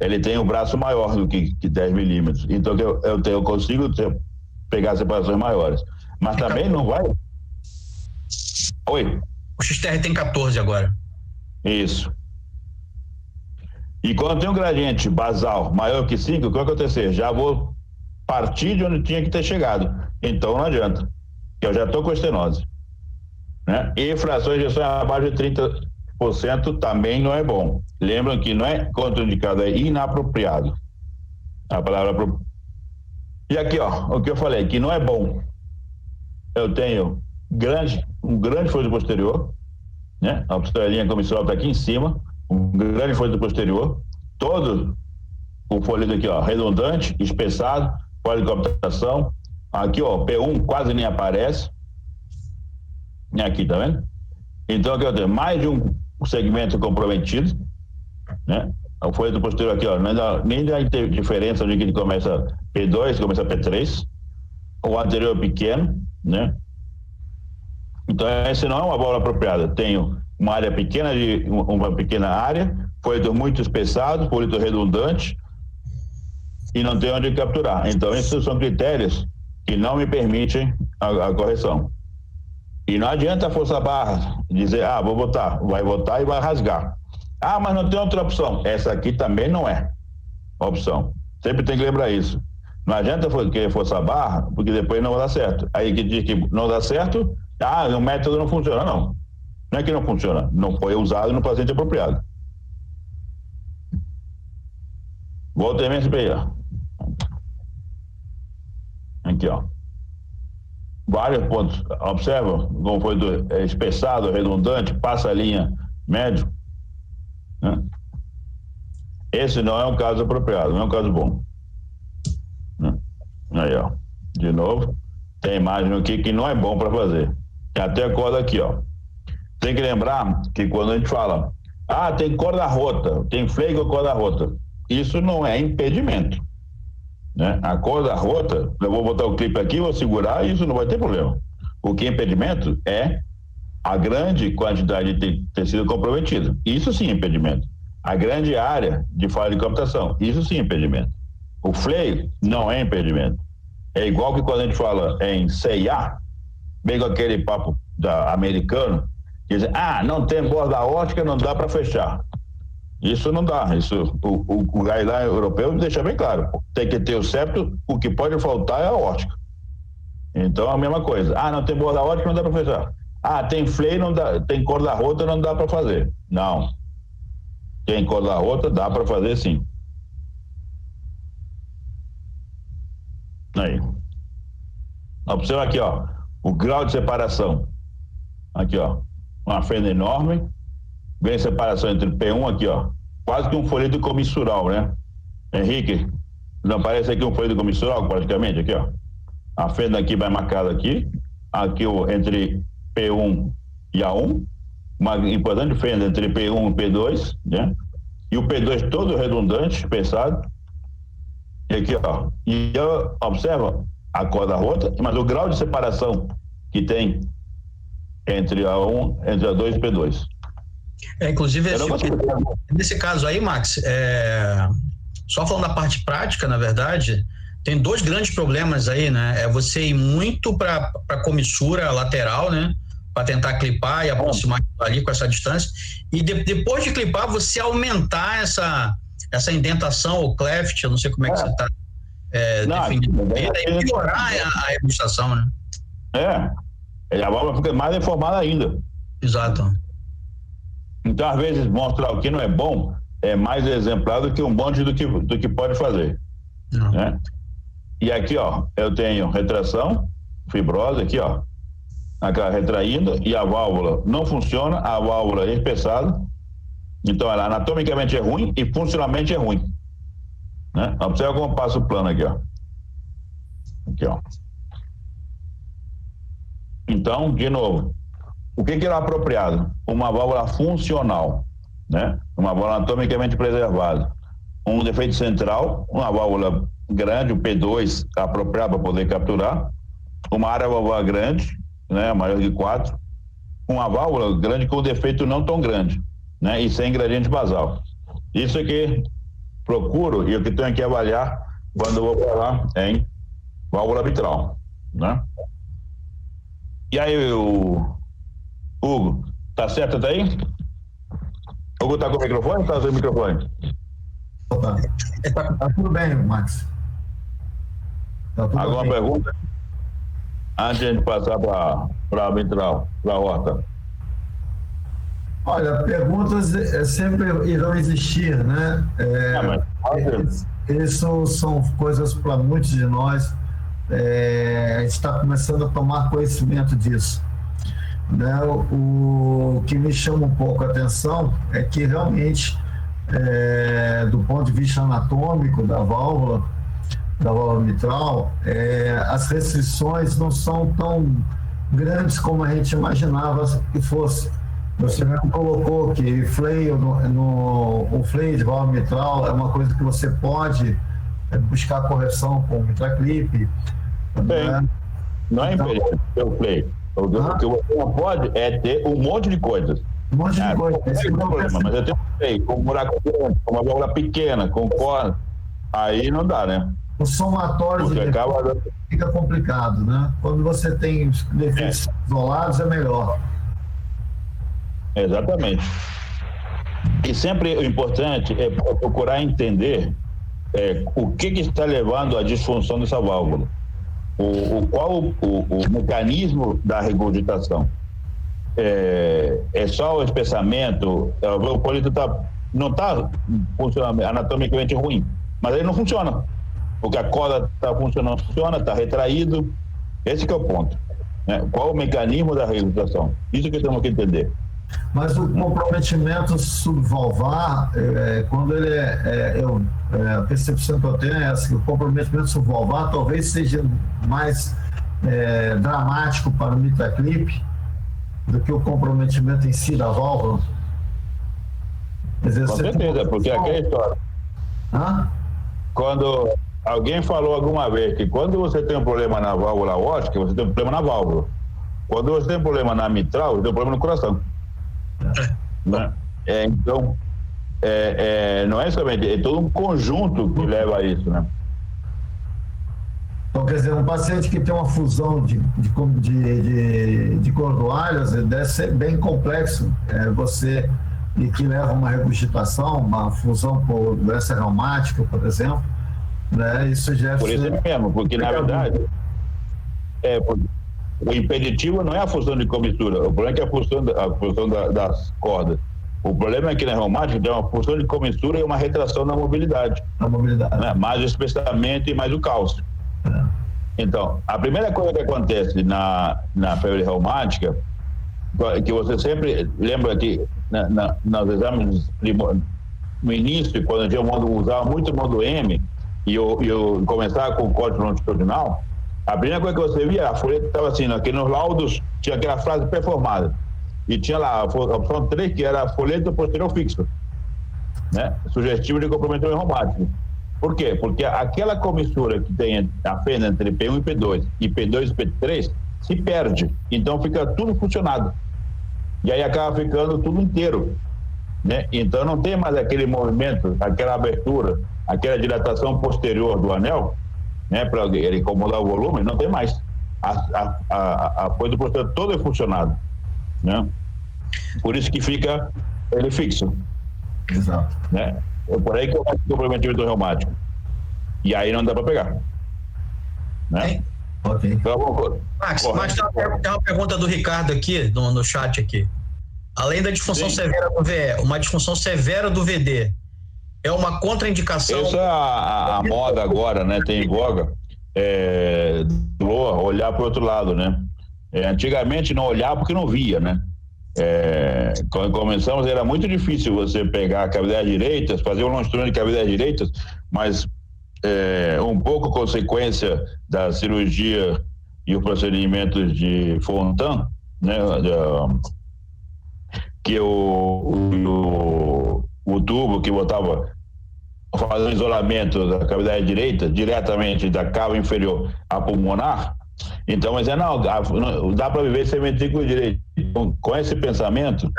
B: ele tem um braço maior do que 10 milímetros. Então, eu consigo pegar separações maiores. Mas também não vai... Oi?
C: O XTR tem 14 agora.
B: Isso. E quando tem um gradiente basal maior que 5, o que vai acontecer? Já vou partir de onde tinha que ter chegado. Então não adianta, que eu já estou com estenose. Né? E frações de ejeção abaixo de 30% também não é bom. Lembram que não é contraindicado, é inapropriado. A palavra... E aqui, ó, o que eu falei, que não é bom. Eu tenho um grande fluido posterior, né? A linha comissural está aqui em cima, um grande fluido posterior, todo o fluido aqui, ó, redundante, espessado, policooptação. Aqui, ó, P1 quase nem aparece. E aqui, tá vendo? Então, aqui eu tenho mais de um segmento comprometido, né? O fluido posterior aqui, ó, nem dá diferença de que ele começa P2, começa P3. O anterior é pequeno, né? Então, essa não é uma válvula apropriada. Tenho uma área pequena, uma pequena área, fluido muito espessado, fluido redundante, e não tem onde capturar. Então, esses são critérios que não me permitem a correção. E não adianta a força barra dizer, vou botar, vai botar e vai rasgar. Mas não tem outra opção. Essa aqui também não é opção. Sempre tem que lembrar isso. Não adianta querer forçar a barra, porque depois não vai dar certo. Aí que diz que não dá certo, o método não funciona. Não é que não funciona, não foi usado no paciente apropriado. Volta MSP, ó. Aqui, ó. Vários pontos. Observa como foi espessado, redundante, passa a linha médio. Né? Esse não é um caso apropriado, não é um caso bom. Né? Aí, ó. De novo, tem imagem aqui que não é bom para fazer. Tem até a corda aqui, ó. Tem que lembrar que quando a gente fala, tem corda rota, tem freio com corda rota, isso não é impedimento. Né? A corda rota, eu vou botar o clipe aqui, vou segurar e isso não vai ter problema. O que é impedimento é a grande quantidade de tecido comprometido. Isso sim é impedimento. A grande área de falha de captação, isso sim é impedimento. O freio não é impedimento. É igual que quando a gente fala em CIA, bem com aquele papo americano, que diz, não tem borda óptica, não dá para fechar. Isso não dá. Isso, o guideline europeu deixa bem claro. Tem que ter o septo, o que pode faltar é a óptica. Então, a mesma coisa. Não tem borda óptica, não dá para fechar. Tem freio, não dá, tem corda rota, não dá para fazer. Não. Tem corda rota, dá para fazer sim. Aí. Observa aqui, ó, o grau de separação. Aqui, ó, uma fenda enorme. Vem a separação entre P1 aqui, ó, quase que um folheto comissural, né? Henrique, não parece aqui um folheto comissural praticamente, aqui, ó. A fenda aqui vai marcada aqui entre P1 e A1, uma importante fenda entre P1 e P2, né? E o P2 todo redundante, pesado. E aqui, ó, observa a corda rota, mas o grau de separação que tem entre A1, entre A2 e P2.
C: Inclusive, nesse caso aí, Max, só falando da parte prática, na verdade, tem dois grandes problemas aí, né? É você ir muito para a comissura lateral, né? Para tentar clipar e aproximar ali com essa distância. E depois de clipar, você aumentar essa indentação ou cleft, eu não sei como é que você está definindo, e piorar a reabilitação, né?
B: A válvula fica mais deformada ainda.
C: Exato.
B: Então, às vezes, mostrar o que não é bom é mais exemplar do que um monte do que pode fazer. Né? E aqui, ó, eu tenho retração, fibrose, aqui, ó, aquela retraindo, e a válvula não funciona, a válvula é espessada, então ela anatomicamente é ruim e funcionalmente é ruim. Né? Observa como passa o plano aqui, ó. Aqui, ó. Então, de novo, o que é apropriado? Uma válvula funcional, né? Uma válvula anatomicamente preservada. Um defeito central, uma válvula grande, o P2 apropriado para poder capturar. Uma área valvular grande, né? Maior de 4. Uma válvula grande com defeito não tão grande, né? E sem gradiente basal. Isso aqui procuro e o que tenho que avaliar quando eu vou falar em válvula mitral, né? E aí, Hugo, tá certo até aí? Hugo tá com o microfone ou tá sem o microfone?
A: Tá tudo bem, Max. Tá tudo
B: Alguma
A: bem.
B: pergunta? Antes de a gente passar para a mitral, para a horta.
A: Olha, perguntas sempre irão existir, né? Isso são coisas para muitos de nós. A gente está começando a tomar conhecimento disso, né? O que me chama um pouco a atenção é que realmente, do ponto de vista anatômico da válvula mitral, as restrições não são tão grandes como a gente imaginava que fosse. Você mesmo colocou que o fleio de válvula mitral é uma coisa que você pode buscar correção com o Mitraclip. Né?
B: Não é impedimento ter o fleio. O que você não pode é ter um monte de coisas.
A: Um monte de coisas.
B: Esse é o problema, mas eu tenho um fleio com um buraco grande, com uma válvula pequena, com corda, aí não dá, né?
A: O somatório fica complicado, né? Quando você tem os defeitos isolados, é melhor.
B: Exatamente. E sempre o importante é procurar entender o que está levando à disfunção dessa válvula. Qual o mecanismo da regurgitação. É só o espessamento, o colito não está funcionando anatomicamente ruim, mas ele não funciona. Porque a corda está funcionando, está retraído. Esse que é o ponto. Né? Qual o mecanismo da regurgitação? Isso que temos que entender.
A: Mas o comprometimento subvalvar, quando ele a percepção que eu tenho é essa, que o comprometimento subvalvar talvez seja mais dramático para o Mitraclip do que o comprometimento em si da válvula.
B: Com certeza, porque aquela história. Quando alguém falou alguma vez que quando você tem um problema na válvula aórtica, você tem um problema na válvula. Quando você tem um problema na mitral, você tem um problema no coração. Né? Então, não é somente, é todo um conjunto que leva a isso, né?
A: Então, quer dizer, um paciente que tem uma fusão de cordoalhas deve ser bem complexo, e que leva a uma regurgitação, uma fusão por doença reumática, por exemplo, né? Isso já
B: por isso mesmo, porque na verdade o impeditivo não é a função de comistura, o problema é que a função das cordas. O problema é que na reumática tem uma função de comistura e uma retração na mobilidade. Né? Mais o espessamento e mais o cálcio. Então, a primeira coisa que acontece na febre reumática, que você sempre lembra que nos exames no início, quando a gente usava muito o módulo M e eu começava com o código longitudinal, a primeira coisa que você via, a folheta estava assim, aqui nos laudos tinha aquela frase performada. E tinha lá a opção 3, que era a folheta posterior fixo, né? Sugestivo de comprometimento reumático. Por quê? Porque aquela comissura que tem a fenda entre P1 e P2, e P2 e P3, se perde. Então fica tudo funcionado. E aí acaba ficando tudo inteiro, né? Então não tem mais aquele movimento, aquela abertura, aquela dilatação posterior do anel, né, para ele incomodar o volume, não tem mais. A coisa posterior toda é funcionada, né? Por isso que fica ele fixo.
A: Exato.
B: Né? É por aí que eu faço o comprometimento reumático. E aí não dá para pegar. Né?
A: Ok.
B: Então,
C: Max, tem uma pergunta do Ricardo aqui, no chat aqui. Além da disfunção severa do VE, uma disfunção severa do VD é uma contraindicação?
B: Essa é a moda agora, né? Tem voga. Olhar para o outro lado, né? Antigamente não olhava porque não via, né? Quando começamos era muito difícil você pegar cavidades direitas, fazer um longitudinal de cavidades direitas, mas um pouco consequência da cirurgia e os procedimentos de Fontan, né? Que o tubo que botava fazendo isolamento da cavidade direita diretamente da cava inferior à pulmonar, então mas não dá para viver sem ventrículo direito. Então, com esse pensamento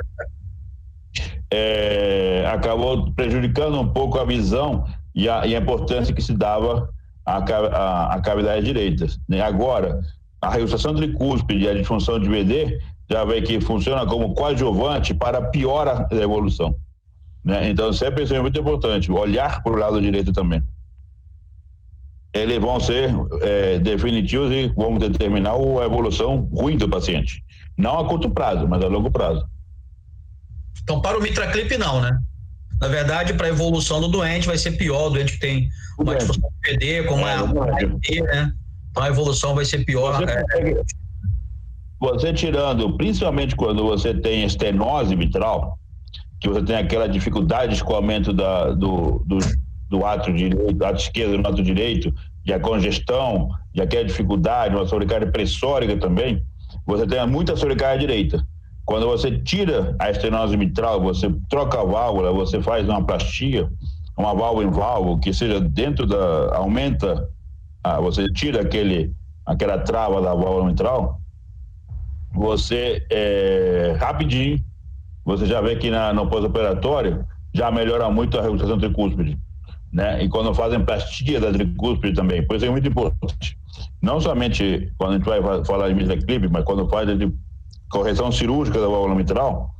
B: acabou prejudicando um pouco a visão e a importância que se dava à cavidade direita. Agora, a redução tricúspide e a disfunção de VD já vê que funciona como coadjuvante para piora da evolução. Né? Então, sempre isso é muito importante, olhar para o lado direito também. Eles vão ser definitivos e vão determinar a evolução ruim do paciente. Não a curto prazo, mas a longo prazo.
C: Então, para o MitraClip, não, né? Na verdade, para a evolução do doente, vai ser pior. O doente que tem uma disfunção de PD, como a AIP, né? Então, a evolução vai ser pior.
B: Você tirando, principalmente quando você tem estenose mitral, que você tem aquela dificuldade de escoamento do átrio direito, do átrio esquerdo no átrio direito, e a congestão, e aquela dificuldade, uma sobrecarga pressórica também, você tem muita sobrecarga direita. Quando você tira a estenose mitral, você troca a válvula, você faz uma plastia, uma válvula em válvula, que seja dentro aumenta, você tira aquela trava da válvula mitral, você rapidinho, você já vê que no pós-operatório já melhora muito a redução tricúspide, né? E quando fazem plastia da tricúspide também, por isso é muito importante. Não somente quando a gente vai falar de MitraClip, mas quando faz de correção cirúrgica da válvula mitral,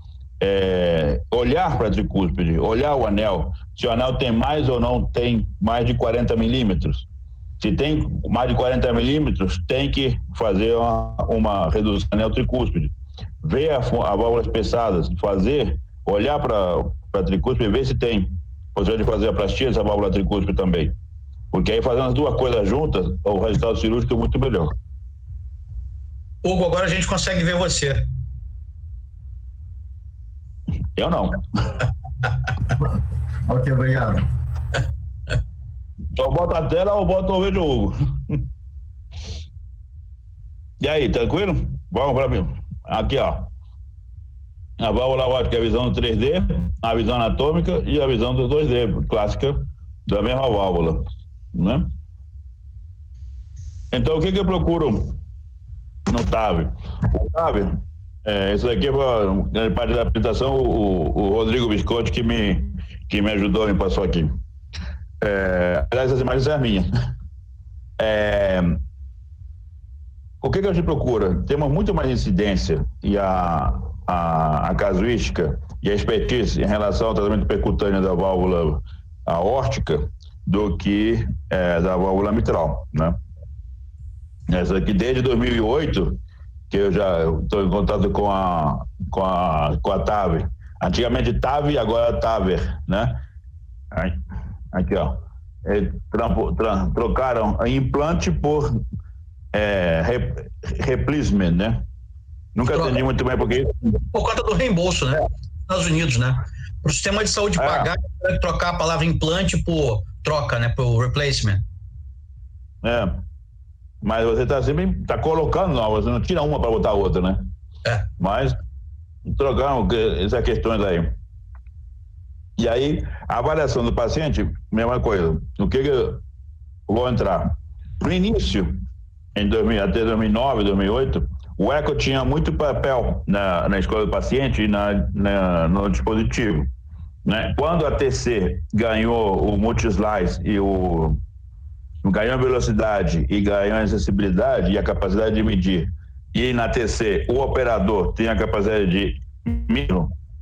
B: olhar para a tricúspide, olhar o anel, se o anel tem mais ou não tem mais de 40 milímetros. Se tem mais de 40 milímetros, tem que fazer uma redução do anel tricúspide. Ver as válvulas pesadas, olhar para a tricúspide e ver se tem possibilidade de fazer a plastia dessa válvula tricúspide também. Porque aí fazendo as duas coisas juntas, o resultado cirúrgico é muito melhor.
C: Hugo, agora a gente consegue ver você.
B: Eu não.
A: Ok, obrigado.
B: Só bota a tela ou bota o vídeo do Hugo. E aí, tranquilo? Vamos para mim. Aqui, ó. A válvula ótica é a visão do 3D, a visão anatômica e a visão do 2D, clássica da mesma válvula, né? Então, o que eu procuro no TAV? O TAV, isso daqui foi parte da apresentação, o Rodrigo Visconti que me ajudou, me passou aqui. Aliás, essa imagem é minha. O que a gente procura? Temos muito mais incidência e a casuística e a expertise em relação ao tratamento percutâneo da válvula aórtica do que da válvula mitral, né? Essa aqui desde 2008 que eu já estou em contato com a TAV. Antigamente TAV, agora TAVR, né? Aqui, ó. Trocaram implante por replacement, né? Nunca entendi muito bem porque...
C: Por conta do reembolso, né? Nos Estados Unidos, né? Para o sistema de saúde pagar, trocar a palavra implante por troca, né? Por replacement.
B: Mas você está sempre colocando, não, você não tira uma para botar outra, né? Mas trocamos essas questões aí. E aí, a avaliação do paciente, mesma coisa. O que eu vou entrar? No início, até 2009, 2008, o eco tinha muito papel na escolha do paciente e no dispositivo, né? Quando a TC ganhou o multi-slice e ganhou velocidade e ganhou acessibilidade e a capacidade de medir, e na TC o operador tem a capacidade de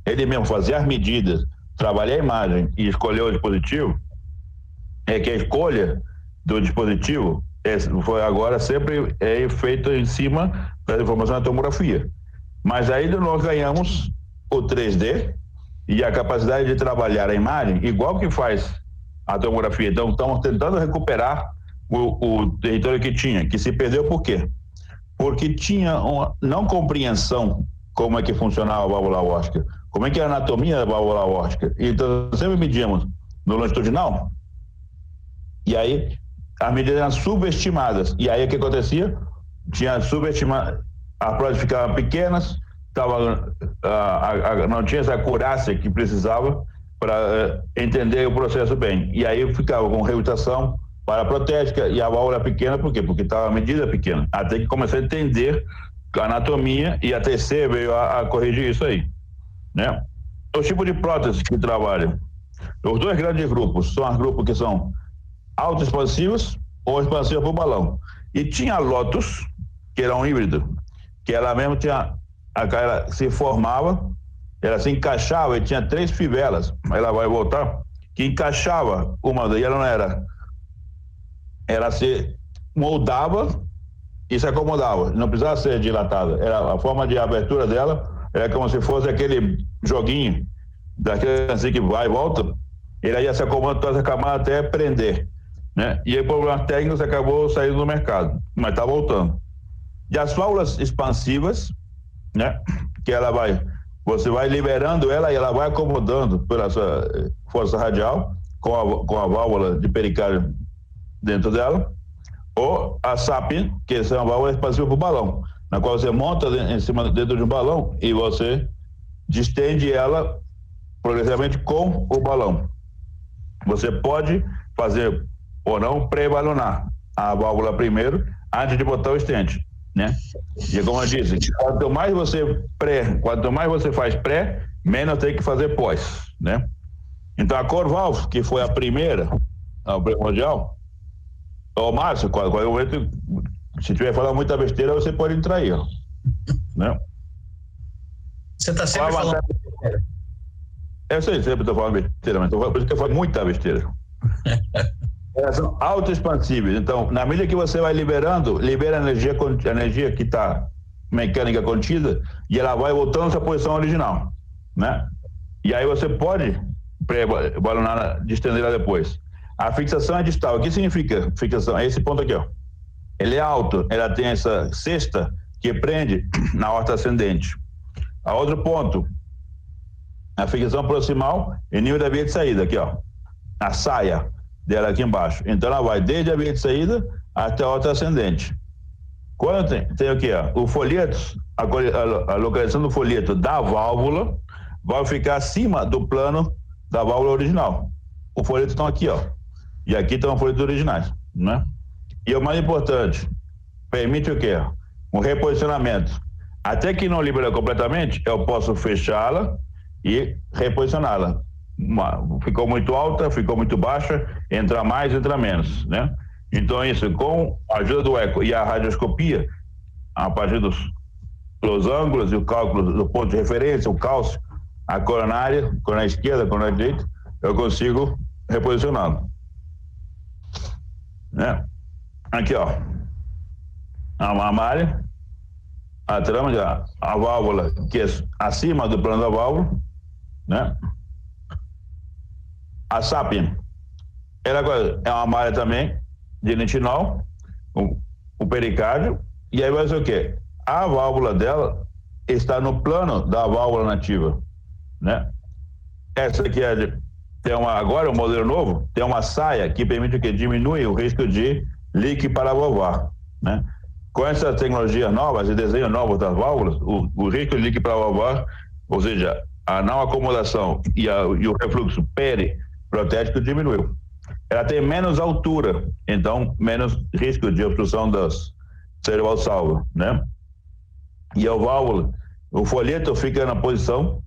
B: ele mesmo fazer as medidas, trabalhar a imagem e escolher o dispositivo, que a escolha do dispositivo foi agora sempre feita em cima da informação da tomografia. Mas aí nós ganhamos o 3D e a capacidade de trabalhar a imagem igual que faz a tomografia. Então estamos tentando recuperar o território que se perdeu. Por quê? Porque tinha uma não compreensão como é que funcionava a válvula aórtica, como é que é a anatomia da válvula aórtica. Então sempre medíamos no longitudinal e aí as medidas eram subestimadas. E aí o que acontecia? Tinha subestimado, as provas ficavam pequenas, não tinha essa acurácia que precisava para entender o processo bem. E aí ficava com reabilitação paraprotética e a válvula pequena, por quê? Porque estava a medida pequena. Até que começou a entender a anatomia e a TC veio a corrigir isso aí, né? os tipos de próteses que trabalham. Os dois grandes grupos são os grupos que são autoexpansivos ou expansivos por balão. E tinha a Lotus, que era um híbrido, que ela mesmo tinha, ela se formava, ela se encaixava e tinha 3 fivelas, ela vai voltar, que encaixava uma, e ela não era, ela se moldava e se acomodava, não precisava ser dilatada, era a forma de abertura dela, era como se fosse aquele joguinho, daquele assim que vai e volta, ele ia se acomodando toda essa camada até prender, né? E aí, por problemas técnicos, acabou saindo do mercado, mas está voltando. E as válvulas expansivas, né? Que você vai liberando ela e ela vai acomodando pela sua força radial com a válvula de pericárdio dentro dela, ou a SAPIEN, que é uma válvula expansiva para o balão, na qual você monta dentro de um balão e você distende ela progressivamente com o balão. Você pode fazer ou não pré-balonar a válvula primeiro antes de botar o estente, né? E como eu disse, quanto mais você faz pré, menos tem que fazer pós, né? Então a Corvalve, que foi a primeira, a primordial, ô Márcio, qualquer momento, se tiver falando muita besteira, você pode entrar aí, ó, né?
C: Você está sempre falando besteira.
B: Eu sei, sempre estou falando besteira, mas por isso que eu falo muita besteira. Elas são autoexpansíveis. Então, na medida que você vai liberando, libera a energia que está mecânica contida e ela vai voltando à sua posição original, né? E aí você pode balonar, distender ela depois. A fixação é distal. O que significa fixação? É esse ponto aqui, ó. Ele é alto, ela tem essa cesta que prende na horta ascendente. A outro ponto, a fixação proximal em nível da via de saída, aqui, ó. A saia dela aqui embaixo. Então ela vai desde a via de saída até a horta ascendente. Quando tem aqui, ó, o folheto, a localização do folheto da válvula vai ficar acima do plano da válvula original. Os folhetos estão aqui, ó. E aqui estão os folhetos originais, né? E o mais importante, permite o quê? Um reposicionamento. Até que não libera completamente, eu posso fechá-la e reposicioná-la. Ficou muito alta, ficou muito baixa, entra mais, entra menos, né? Então isso, com a ajuda do eco e a radioscopia, a partir dos ângulos e o cálculo do ponto de referência, o cálcio, a coronária esquerda, coronária direita, eu consigo reposicioná-lo, né? Aqui, ó, a malha, a trama, a válvula que é acima do plano da válvula, né? A SAPIEN, ela é uma malha também de nitinol, o pericárdio, e aí vai ser o quê? A válvula dela está no plano da válvula nativa, né? Essa aqui agora o modelo novo, tem uma saia que permite o quê? Diminui o risco de leak para vovar, né? Com essas tecnologias novas e desenho novo das válvulas, o risco de leak para vovar, ou seja, a não acomodação e o refluxo protético diminuiu. Ela tem menos altura, então menos risco de obstrução das cerebral salva, né? E a válvula, o folheto fica na posição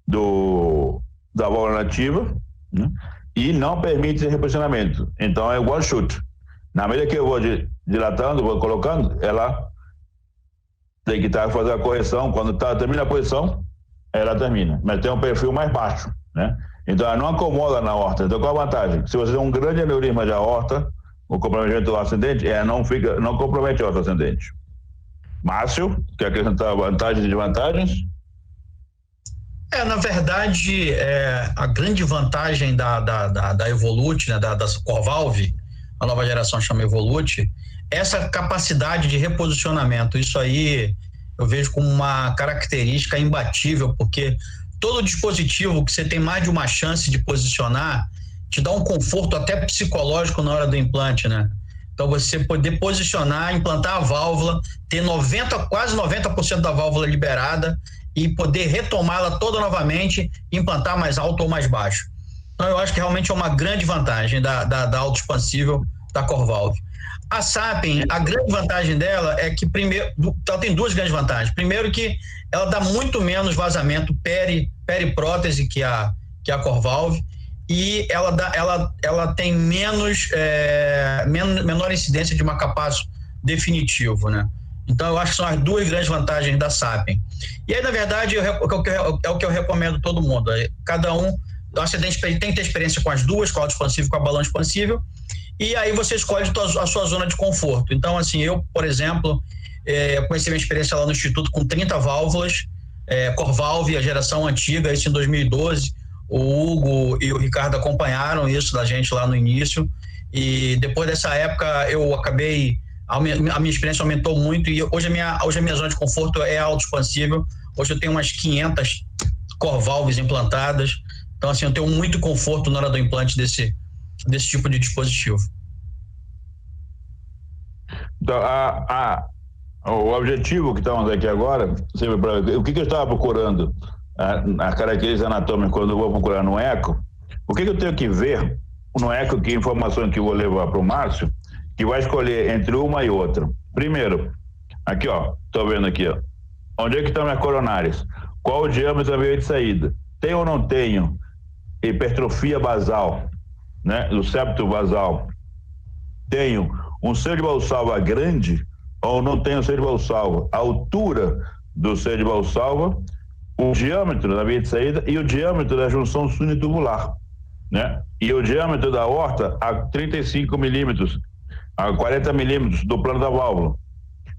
B: da válvula nativa, né? E não permite reposicionamento. Então é one shoot. Na medida que eu vou dilatando, vou colocando, ela tem que fazer a correção. Quando termina a posição, ela termina. Mas tem um perfil mais baixo, né? Então ela não acomoda na horta. Então qual a vantagem? Se você tem um grande aneurisma de aorta, o comprometimento ascendente, não compromete a horta ascendente. Márcio, quer acrescentar vantagens e desvantagens?
C: Na verdade, a grande vantagem da Evolute, né, da Corvalve, a nova geração chama Evolute, essa capacidade de reposicionamento. Isso aí eu vejo como uma característica imbatível, porque todo dispositivo que você tem mais de uma chance de posicionar te dá um conforto até psicológico na hora do implante, né? Então você poder posicionar, implantar a válvula, ter quase 90% da válvula liberada e poder retomá-la toda novamente e implantar mais alto ou mais baixo. Então eu acho que realmente é uma grande vantagem da autoexpansível da Corvalve. A Sapien, a grande vantagem dela é que, primeiro, ela tem duas grandes vantagens. Primeiro, que ela dá muito menos vazamento periprótese que a Corvalve, e ela tem menor incidência de marca-passo definitivo, né? Então, eu acho que são as duas grandes vantagens da Sapien. E aí, na verdade, é o que eu recomendo todo mundo. Cada um, você tem que ter experiência com as duas, com a autoexpansível e com a balão expansível, e aí você escolhe a sua zona de conforto. Então, assim, eu, por exemplo, comecei minha experiência lá no Instituto com 30 válvulas, Corvalve, a geração antiga, isso em 2012. O Hugo e o Ricardo acompanharam isso da gente lá no início, e depois dessa época eu acabei, a minha experiência aumentou muito, e hoje a minha zona de conforto é autoexpansível. Hoje eu tenho umas 500 Corvalves implantadas, então assim, eu tenho muito conforto na hora do implante desse tipo de dispositivo.
B: Então, o objetivo que estamos aqui agora, o que eu estava procurando, a característica anatômica, quando eu vou procurar no eco, o que eu tenho que ver no eco, que informação que eu vou levar para o Márcio, que vai escolher entre uma e outra. Primeiro, aqui, ó, estou vendo aqui, ó, onde é que estão minhas coronárias? Qual o diâmetro da veia de saída? Tenho ou não tenho hipertrofia basal, né, do septo basal? Tenho um seio de valsalva grande ou não tenho seio de valsalva? A altura do seio de valsalva, o diâmetro da veia de saída e o diâmetro da junção sunitubular, né? E o diâmetro da aorta a 35 milímetros, a 40 milímetros do plano da válvula.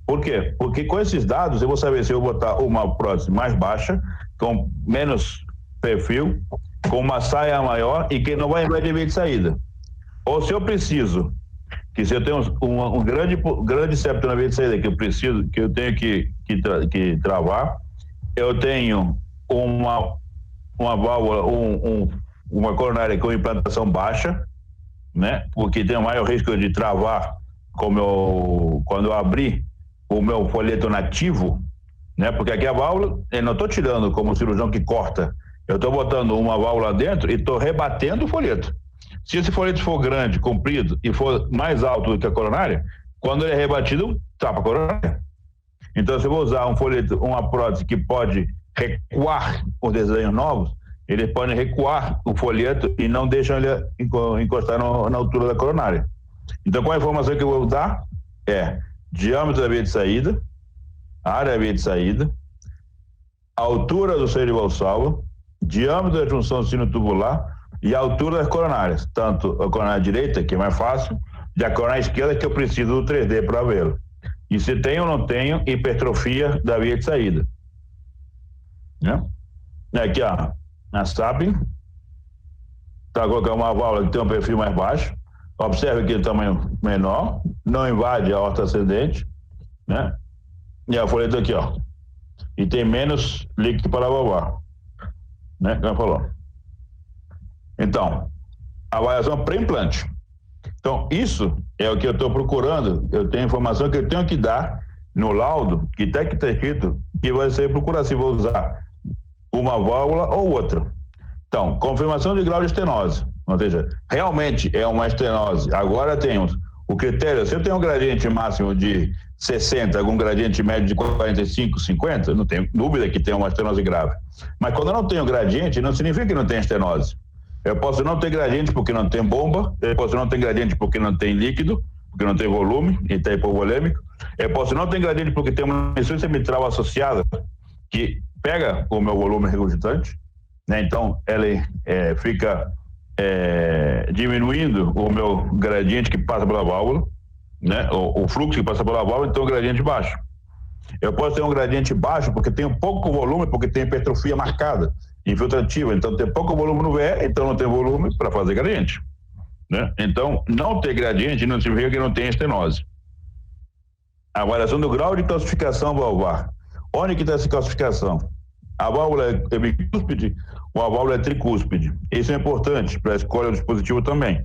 B: Por quê? Porque com esses dados eu vou saber se eu vou botar uma prótese mais baixa, com menos perfil, com uma saia maior e que não vai invadir a veia de saída. Ou se eu preciso, que se eu tenho um grande septo na veia de saída que eu tenho que travar, eu tenho uma válvula, uma coronária com implantação baixa, né? Porque tem o maior risco de travar quando eu abrir o meu folheto nativo, né? Porque aqui a válvula, eu não estou tirando como cirurgião que corta, eu estou botando uma válvula dentro e estou rebatendo o folheto. Se esse folheto for grande, comprido e for mais alto do que a coronária, quando ele é rebatido, tapa a coronária. Então, se eu vou usar um folheto, uma prótese que pode recuar os desenhos novos, eles podem recuar o folheto e não deixam ele encostar na altura da coronária. Então, qual a informação que eu vou dar? Diâmetro da veia de saída, área da veia de saída, altura do seio de valsalva, diâmetro da junção sinotubular e a altura das coronárias, tanto a coronária direita, que é mais fácil, e a coronária esquerda, que eu preciso do 3D para vê-lo. E se tenho ou não tenho hipertrofia da via de saída. Né? Aqui, ó, na Sapien, está colocando uma válvula que tem um perfil mais baixo. Observe que o tamanho menor, não invade a aorta ascendente, né? E a folheta aqui, ó. E tem menos líquido para valvar, né? Como falou. Então, avaliação pré-implante. Então, isso é o que eu estou procurando. Eu tenho informação que eu tenho que dar no laudo, que está escrito, que vai ser procurar se vou usar uma válvula ou outra. Então, confirmação de grau de estenose. Ou seja, realmente é uma estenose. Agora temos o critério, se eu tenho um gradiente máximo de 60, algum gradiente médio de 45, 50, não tenho dúvida que tem uma estenose grave. Mas quando eu não tenho gradiente, não significa que não tem estenose. Eu posso não ter gradiente porque não tem bomba, eu posso não ter gradiente porque não tem líquido, porque não tem volume, e está hipovolêmico. Eu posso não ter gradiente porque tem uma insuficiência mitral associada que pega o meu volume regurgitante, né? Então ela fica diminuindo o meu gradiente que passa pela válvula, né? O fluxo que passa pela válvula, então o gradiente baixo. Eu posso ter um gradiente baixo porque tem pouco volume, porque tem hipertrofia marcada, infiltrativa, então tem pouco volume no VE, então não tem volume para fazer gradiente, né? Então, não ter gradiente não significa que não tem estenose. A avaliação do grau de calcificação valvar. Onde que está essa calcificação? A válvula é bicúspide ou a válvula é tricúspide? Isso é importante para a escolha do dispositivo também.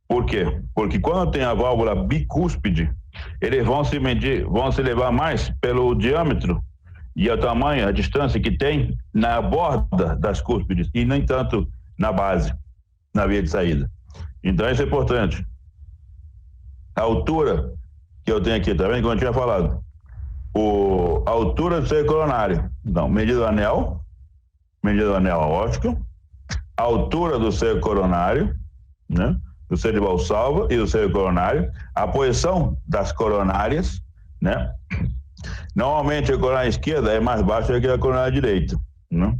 B: Por quê? Porque quando tem a válvula bicúspide, eles vão se levar mais pelo diâmetro e o tamanho, a distância que tem na borda das cúspides e nem tanto na base, na via de saída. Então isso é importante. A altura que eu tenho aqui, tá vendo? Como eu tinha falado. A altura do seio coronário. Então, medida do anel aórtico, a altura do seio coronário, né? Do seio de Valsalva e do seio coronário, a posição das coronárias, né? Normalmente a coronária esquerda é mais baixa que a coronária direita, né?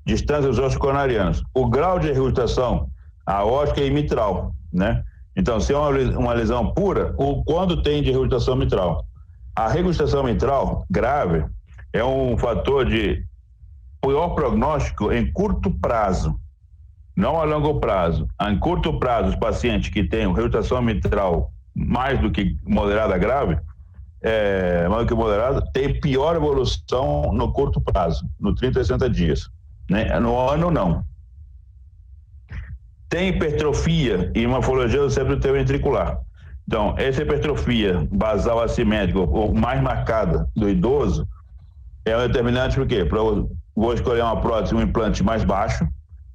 B: Distância dos ossos coronarianos. O grau de regurgitação aórtica e mitral, né? Então, se é uma lesão pura, ou quando tem de regurgitação mitral. A regurgitação mitral grave é um fator de pior prognóstico em curto prazo, não a longo prazo. Em curto prazo, os pacientes que têm regurgitação mitral mais do que moderada grave, mais do que moderada, tem pior evolução no curto prazo, no 30 a 60 dias. Né? No ano, não. Tem hipertrofia e morfologia do septo ventricular. Então, essa hipertrofia basal assimétrica, ou mais marcada do idoso, é um determinante por quê? Vou escolher uma prótese, um implante mais baixo,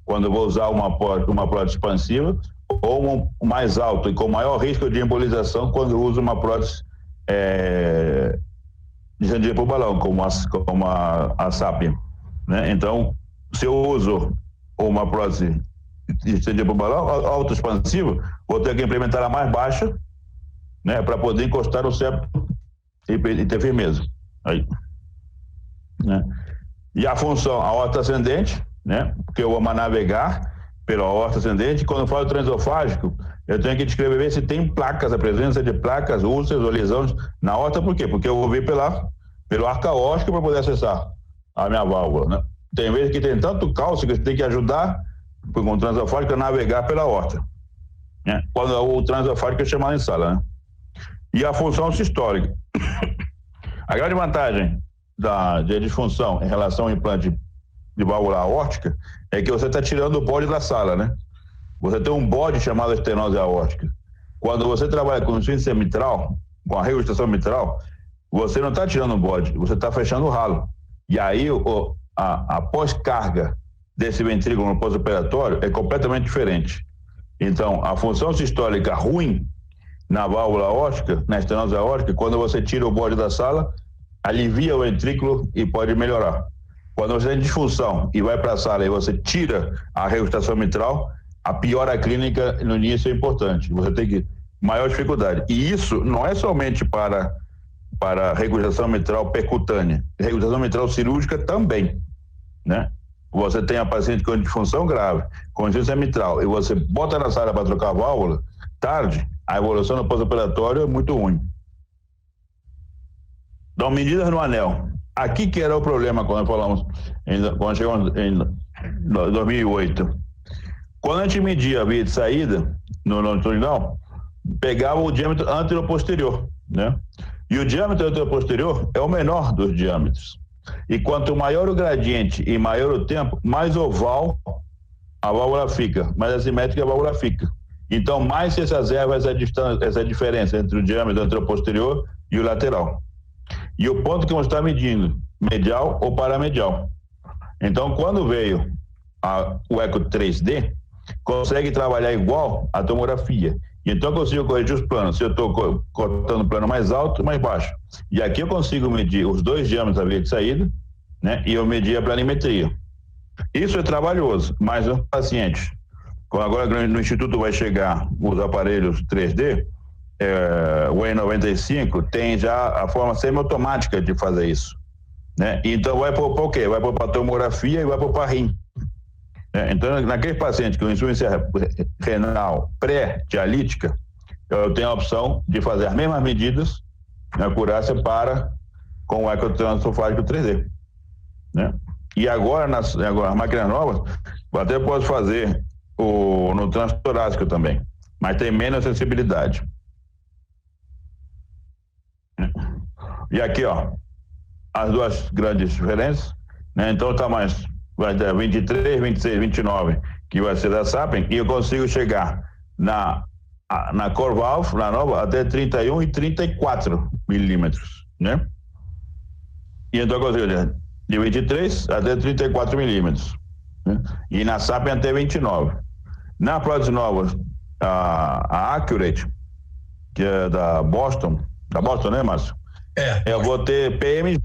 B: quando eu vou usar uma prótese expansiva, ou um mais alto e com maior risco de embolização quando eu uso uma prótese de jandia por balão, como a Sapien. Né? Então, se eu uso uma prótese de jandia por balão autoexpansiva, vou ter que implementar ela mais baixa, né, para poder encostar no septo e ter firmeza. Aí, né? E a função aorta ascendente, né, porque eu vou navegar pela aorta ascendente. Quando eu falo transesofágico, eu tenho que descrever se tem placas, a presença de placas, úlceras ou lesões na aorta. Por quê? Porque eu vou vir pelo arco aórtico para poder acessar a minha válvula, né? Tem vezes que tem tanto cálcio que você tem que ajudar com o transesofágico a navegar pela aorta, né? Quando o transesofágico é chamado em sala, né? E a função sistólica. A grande vantagem de disfunção em relação ao implante de válvula aórtica é que você está tirando o bode da sala, né? Você tem um bode chamado estenose aórtica. Quando você trabalha com insuficiência mitral, com a regurgitação mitral, você não está tirando o bode, você está fechando o ralo. E aí a pós-carga desse ventrículo no pós-operatório é completamente diferente. Então, a função sistólica ruim na válvula aórtica, na estenose aórtica, quando você tira o bode da sala, alivia o ventrículo e pode melhorar. Quando você tem disfunção e vai para a sala e você tira a regurgitação mitral, a piora clínica no início é importante. Você tem maior dificuldade. E isso não é somente para regurgitação mitral percutânea, regurgitação mitral cirúrgica também, né? Você tem a paciente com disfunção grave, com insuficiência mitral, e você bota na sala para trocar a válvula, tarde, a evolução no pós-operatório é muito ruim. Então, medidas no anel. Aqui que era o problema quando chegamos em 2008. Quando a gente media a via de saída no longitudinal, pegava o diâmetro anteroposterior, né? E o diâmetro anteroposterior é o menor dos diâmetros. E quanto maior o gradiente e maior o tempo, mais oval a válvula fica, mais assimétrica a válvula fica. Então, mais se exacerba essa diferença entre o diâmetro anteroposterior e o lateral. E o ponto que você está medindo, medial ou paramedial. Então, quando veio o eco 3D, consegue trabalhar igual a tomografia. Então, eu consigo corrigir os planos. Se eu estou cortando o plano mais alto, mais baixo. E aqui eu consigo medir os dois diâmetros da via de saída, né? E eu medir a planimetria. Isso é trabalhoso, mas os pacientes, agora no Instituto vai chegar os aparelhos 3D, o E95 tem já a forma semi-automática de fazer isso, né? Então vai para o quê? Vai para a tomografia e vai para rim. Então, naquele paciente com insuficiência renal pré-dialítica, eu tenho a opção de fazer as mesmas medidas na acurácia com o ecotransesofágico 3D, né? E agora, nas máquinas novas, eu até posso fazer no transtorácico também, mas tem menos sensibilidade. E aqui, ó, as duas grandes diferenças, né? Então tá mais, vai dar 23, 26, 29, que vai ser da Sapien, e eu consigo chegar na Corvalve, na nova, até 31 e 34 milímetros, né? E então eu consigo de 23 até 34 milímetros, né? E na Sapien até 29. Na prótese nova, a Accurate, que é da Boston, né, Márcio? Eu vou ter PMG.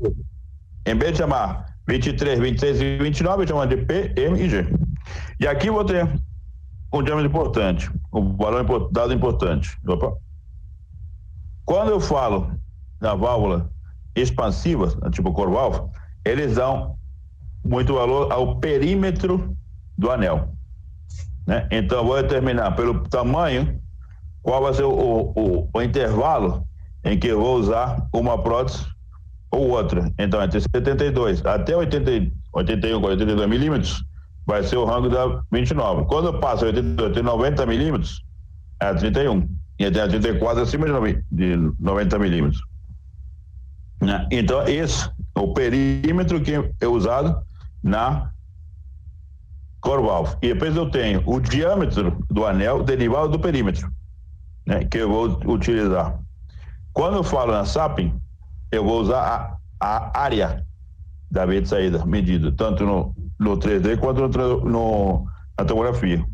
B: Em vez de chamar 23, 26 e 29, eu chamo de PMG. E aqui eu vou ter um diâmetro importante, um valor dado importante. Opa. Quando eu falo da válvula expansiva, tipo Corvalvo, eles dão muito valor ao perímetro do anel, né? Então eu vou determinar pelo tamanho qual vai ser o intervalo em que eu vou usar uma prótese ou outra. Então entre 72 até 81, 82 milímetros vai ser o rango da 29. Quando eu passo 88 e 90 milímetros é a 31 e até a 34 acima de 90 milímetros. Então esse é o perímetro que é usado na Corvalvo. E depois eu tenho o diâmetro do anel derivado do perímetro, né, que eu vou utilizar. Quando eu falo na Sapien, eu vou usar a área da via de saída medida, tanto no 3D quanto na tomografia.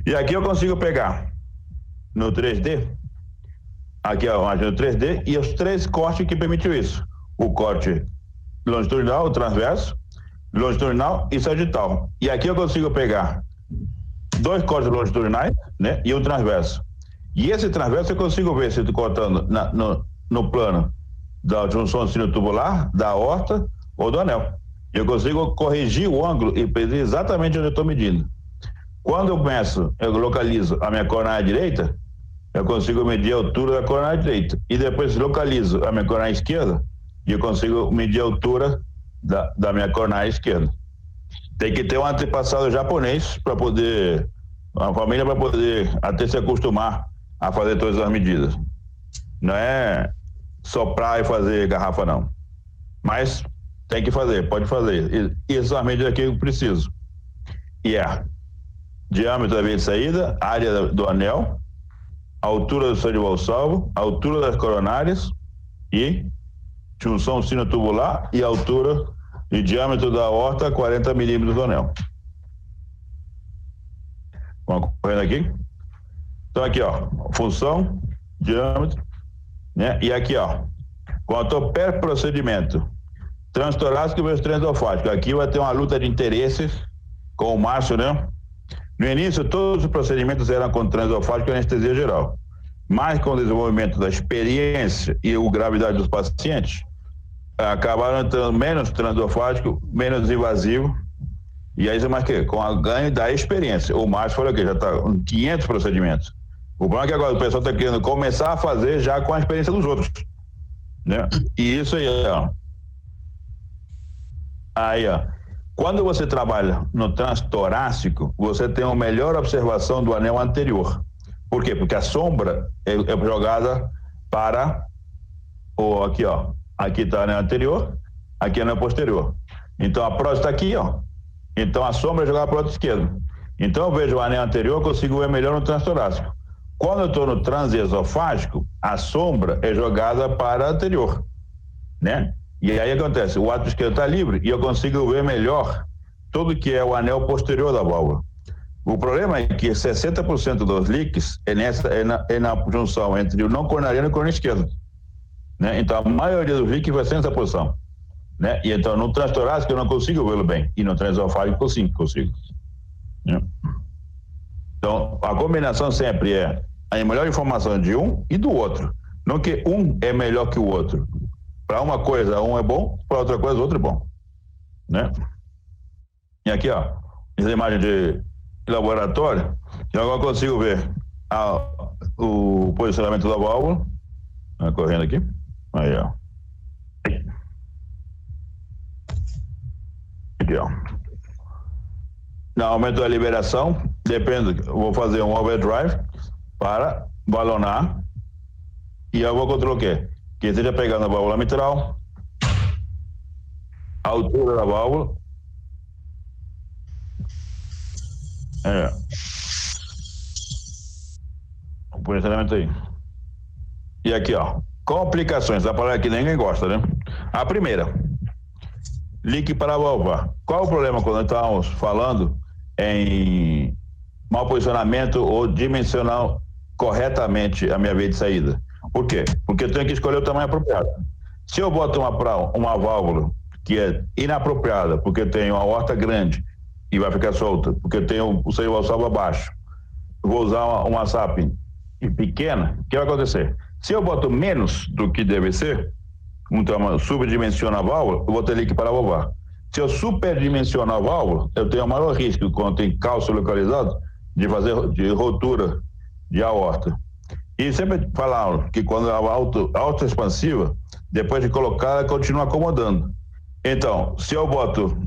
B: E aqui eu consigo pegar no 3D, aqui a imagem do 3D, e os 3 cortes que permitiu isso. O corte longitudinal, o transverso, longitudinal e sagital. E aqui eu consigo pegar 2 cortes longitudinais, né, e um transverso. E esse transverso eu consigo ver se eu estou cortando no plano da junção sinotubular, da aorta ou do anel. Eu consigo corrigir o ângulo e pedir exatamente onde eu estou medindo. Quando eu localizo a minha coronária direita, eu consigo medir a altura da coronária direita. E depois localizo a minha coronária esquerda e eu consigo medir a altura da minha coronária esquerda. Tem que ter um antepassado japonês para poder, uma família para poder até se acostumar a fazer todas as medidas. Não é soprar e fazer garrafa, não. Mas tem que fazer, pode fazer. E essas são as medidas que eu preciso. E é diâmetro da via de saída, área do anel, altura do sangue valsalvo, altura das coronárias e junção sinotubular e altura e diâmetro da aorta, 40 milímetros do anel. Vamos correndo aqui. Então aqui, ó, função, diâmetro, né? E aqui, ó, quanto ao pré-procedimento, transtorácico versus transesofágico. Aqui vai ter uma luta de interesses com o Márcio, né? No início, todos os procedimentos eram com transesofágico e anestesia geral. Mas com o desenvolvimento da experiência e a gravidade dos pacientes, acabaram entrando menos transesofágico, menos invasivo. E aí, mais que com o ganho da experiência. O Márcio falou que já está com 500 procedimentos. O problema é que agora o pessoal está querendo começar a fazer já com a experiência dos outros, né? E isso aí, ó. Aí, ó. Quando você trabalha no transtorácico, você tem uma melhor observação do anel anterior. Por quê? Porque a sombra é jogada para o aqui, ó. Aqui está o anel anterior, aqui é o anel posterior. Então a prótese está aqui, ó. Então a sombra é jogada para o lado esquerdo. Então eu vejo o anel anterior, eu consigo ver melhor no transtorácico. Quando eu estou no transesofágico, a sombra é jogada para a anterior, né? E aí acontece, o ato esquerdo está livre e eu consigo ver melhor tudo que é o anel posterior da válvula. O problema é que 60% dos leaks é na junção entre o não coronariano e o coronariano esquerdo, né? Então a maioria dos leaks vai ser nessa posição, né? E então no transtorácico eu não consigo vê-lo bem e no transesofágico sim consigo, né? Então a combinação sempre é a melhor informação de um e do outro, não que um é melhor que o outro. Para uma coisa um é bom, para outra coisa outro é bom, né? E aqui, ó, essa imagem de laboratório, eu agora consigo ver o posicionamento da válvula, correndo aqui, aí, ó. Aqui, ó. No aumento da liberação, depende, eu vou fazer um overdrive para balonar e eu vou controlar o quê? Que esteja pegando a válvula mitral, a altura da válvula, o posicionamento aí. E aqui, ó, complicações, a palavra que ninguém gosta, né? A primeira, leak para valvar. Qual o problema quando estávamos falando em mau posicionamento ou dimensional corretamente a minha via de saída. Por quê? Porque eu tenho que escolher o tamanho apropriado. Se eu boto uma válvula que é inapropriada, porque eu tenho uma horta grande e vai ficar solta, porque eu tenho o seio alçado abaixo, vou usar uma SAP pequena, o que vai acontecer? Se eu boto menos do que deve ser, então subdimensiono a válvula, eu vou ter leak paravalvar. Se eu superdimensiono a válvula, eu tenho o maior risco, quando tem cálcio localizado, de fazer de rotura de aorta. E sempre falaram que quando a alta expansiva, depois de colocar, ela continua acomodando. Então, se eu boto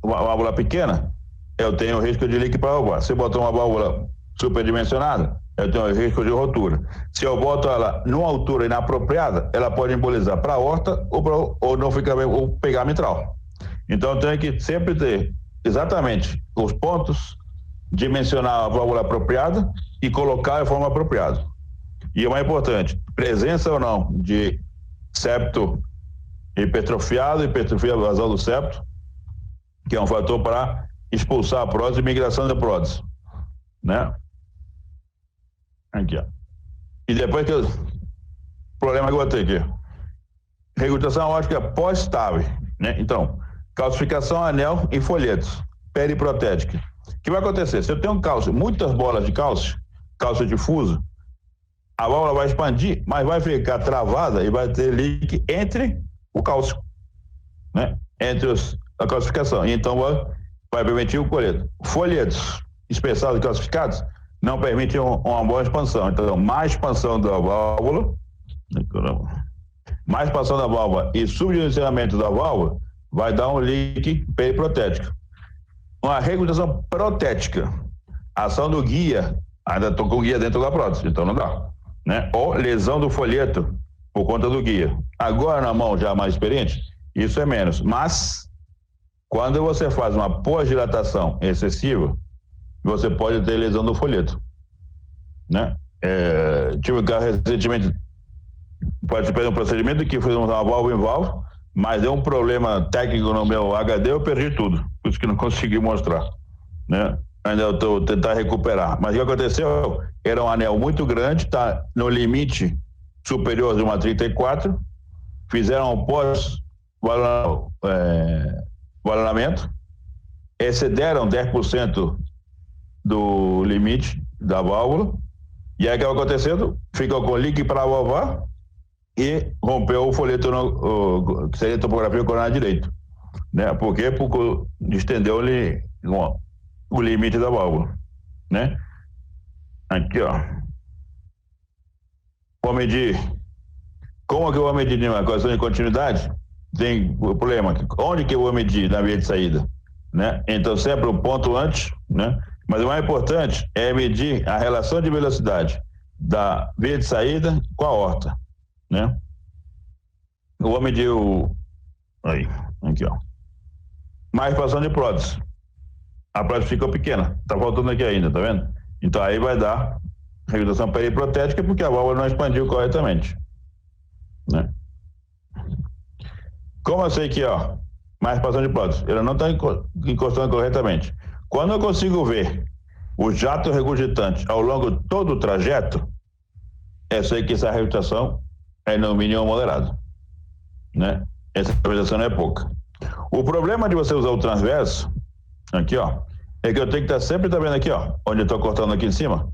B: uma válvula pequena, eu tenho risco de leak paravalvar. Se eu boto uma válvula superdimensionada, eu tenho risco de rotura. Se eu boto ela numa altura inapropriada, ela pode embolizar para a aorta ou não ficar bem, ou pegar mitral. Então eu tenho que sempre ter exatamente os pontos, dimensionar a válvula apropriada e colocar de forma apropriada. E o mais importante, presença ou não de septo hipertrofiado, hipertrofia basal do septo, que é um fator para expulsar a prótese e migração da prótese, né? Aqui, ó. E depois problema que eu vou ter aqui. Regurgitação aórtica pós-TAV, né? Então, calcificação anel e folhetos, periprotética. O que vai acontecer? Se eu tenho cálcio, muitas bolas de cálcio difuso, a válvula vai expandir, mas vai ficar travada e vai ter leak entre o cálcio, né? Entre a calcificação. E então vai permitir o colheito. Folhetos espessados e calcificados não permitem uma boa expansão. Então, mais expansão da válvula e subdimensionamento da válvula vai dar um leak periprotético. Uma regurgitação protética, ação do guia, ainda estou com o guia dentro da prótese, então não dá, né? Ou lesão do folheto por conta do guia. Agora, na mão já mais experiente, isso é menos. Mas, quando você faz uma pós-dilatação excessiva, você pode ter lesão do folheto, né? Tive um caso recentemente, participei de um procedimento que fizemos uma válvula em válvula, mas deu um problema técnico no meu HD, eu perdi tudo, por isso que não consegui mostrar, né? Ainda eu estou tentando recuperar. Mas o que aconteceu? Era um anel muito grande, está no limite superior de uma 34, fizeram um pós-valonamento, excederam 10% do limite da válvula, e aí o que aconteceu? Ficou com leak paravalvar e rompeu o folheto, que seria a topografia coronária direito, né? Por quê? Porque estendeu o limite da válvula, né? Aqui, ó. Vou medir. Como que eu vou medir uma questão de continuidade? Tem o problema. Onde que eu vou medir na via de saída, né? Então, sempre um ponto antes, né? Mas o mais importante é medir a relação de velocidade da via de saída com a horta, né? Eu vou medir aqui, ó. Mais expansão de prótese. A prótese ficou pequena, tá faltando aqui ainda, tá vendo? Então aí vai dar regurgitação periprotética porque a válvula não expandiu corretamente, né? Como eu sei que, ó, mais expansão de prótese, ela não está encostando corretamente. Quando eu consigo ver o jato regurgitante ao longo de todo o trajeto, eu sei que essa regurgitação é no mínimo moderado, né? Essa regurgitação não é pouca. O problema de você usar o transverso, aqui, ó, é que eu tenho que estar sempre, tá vendo aqui, ó, onde eu estou cortando aqui em cima?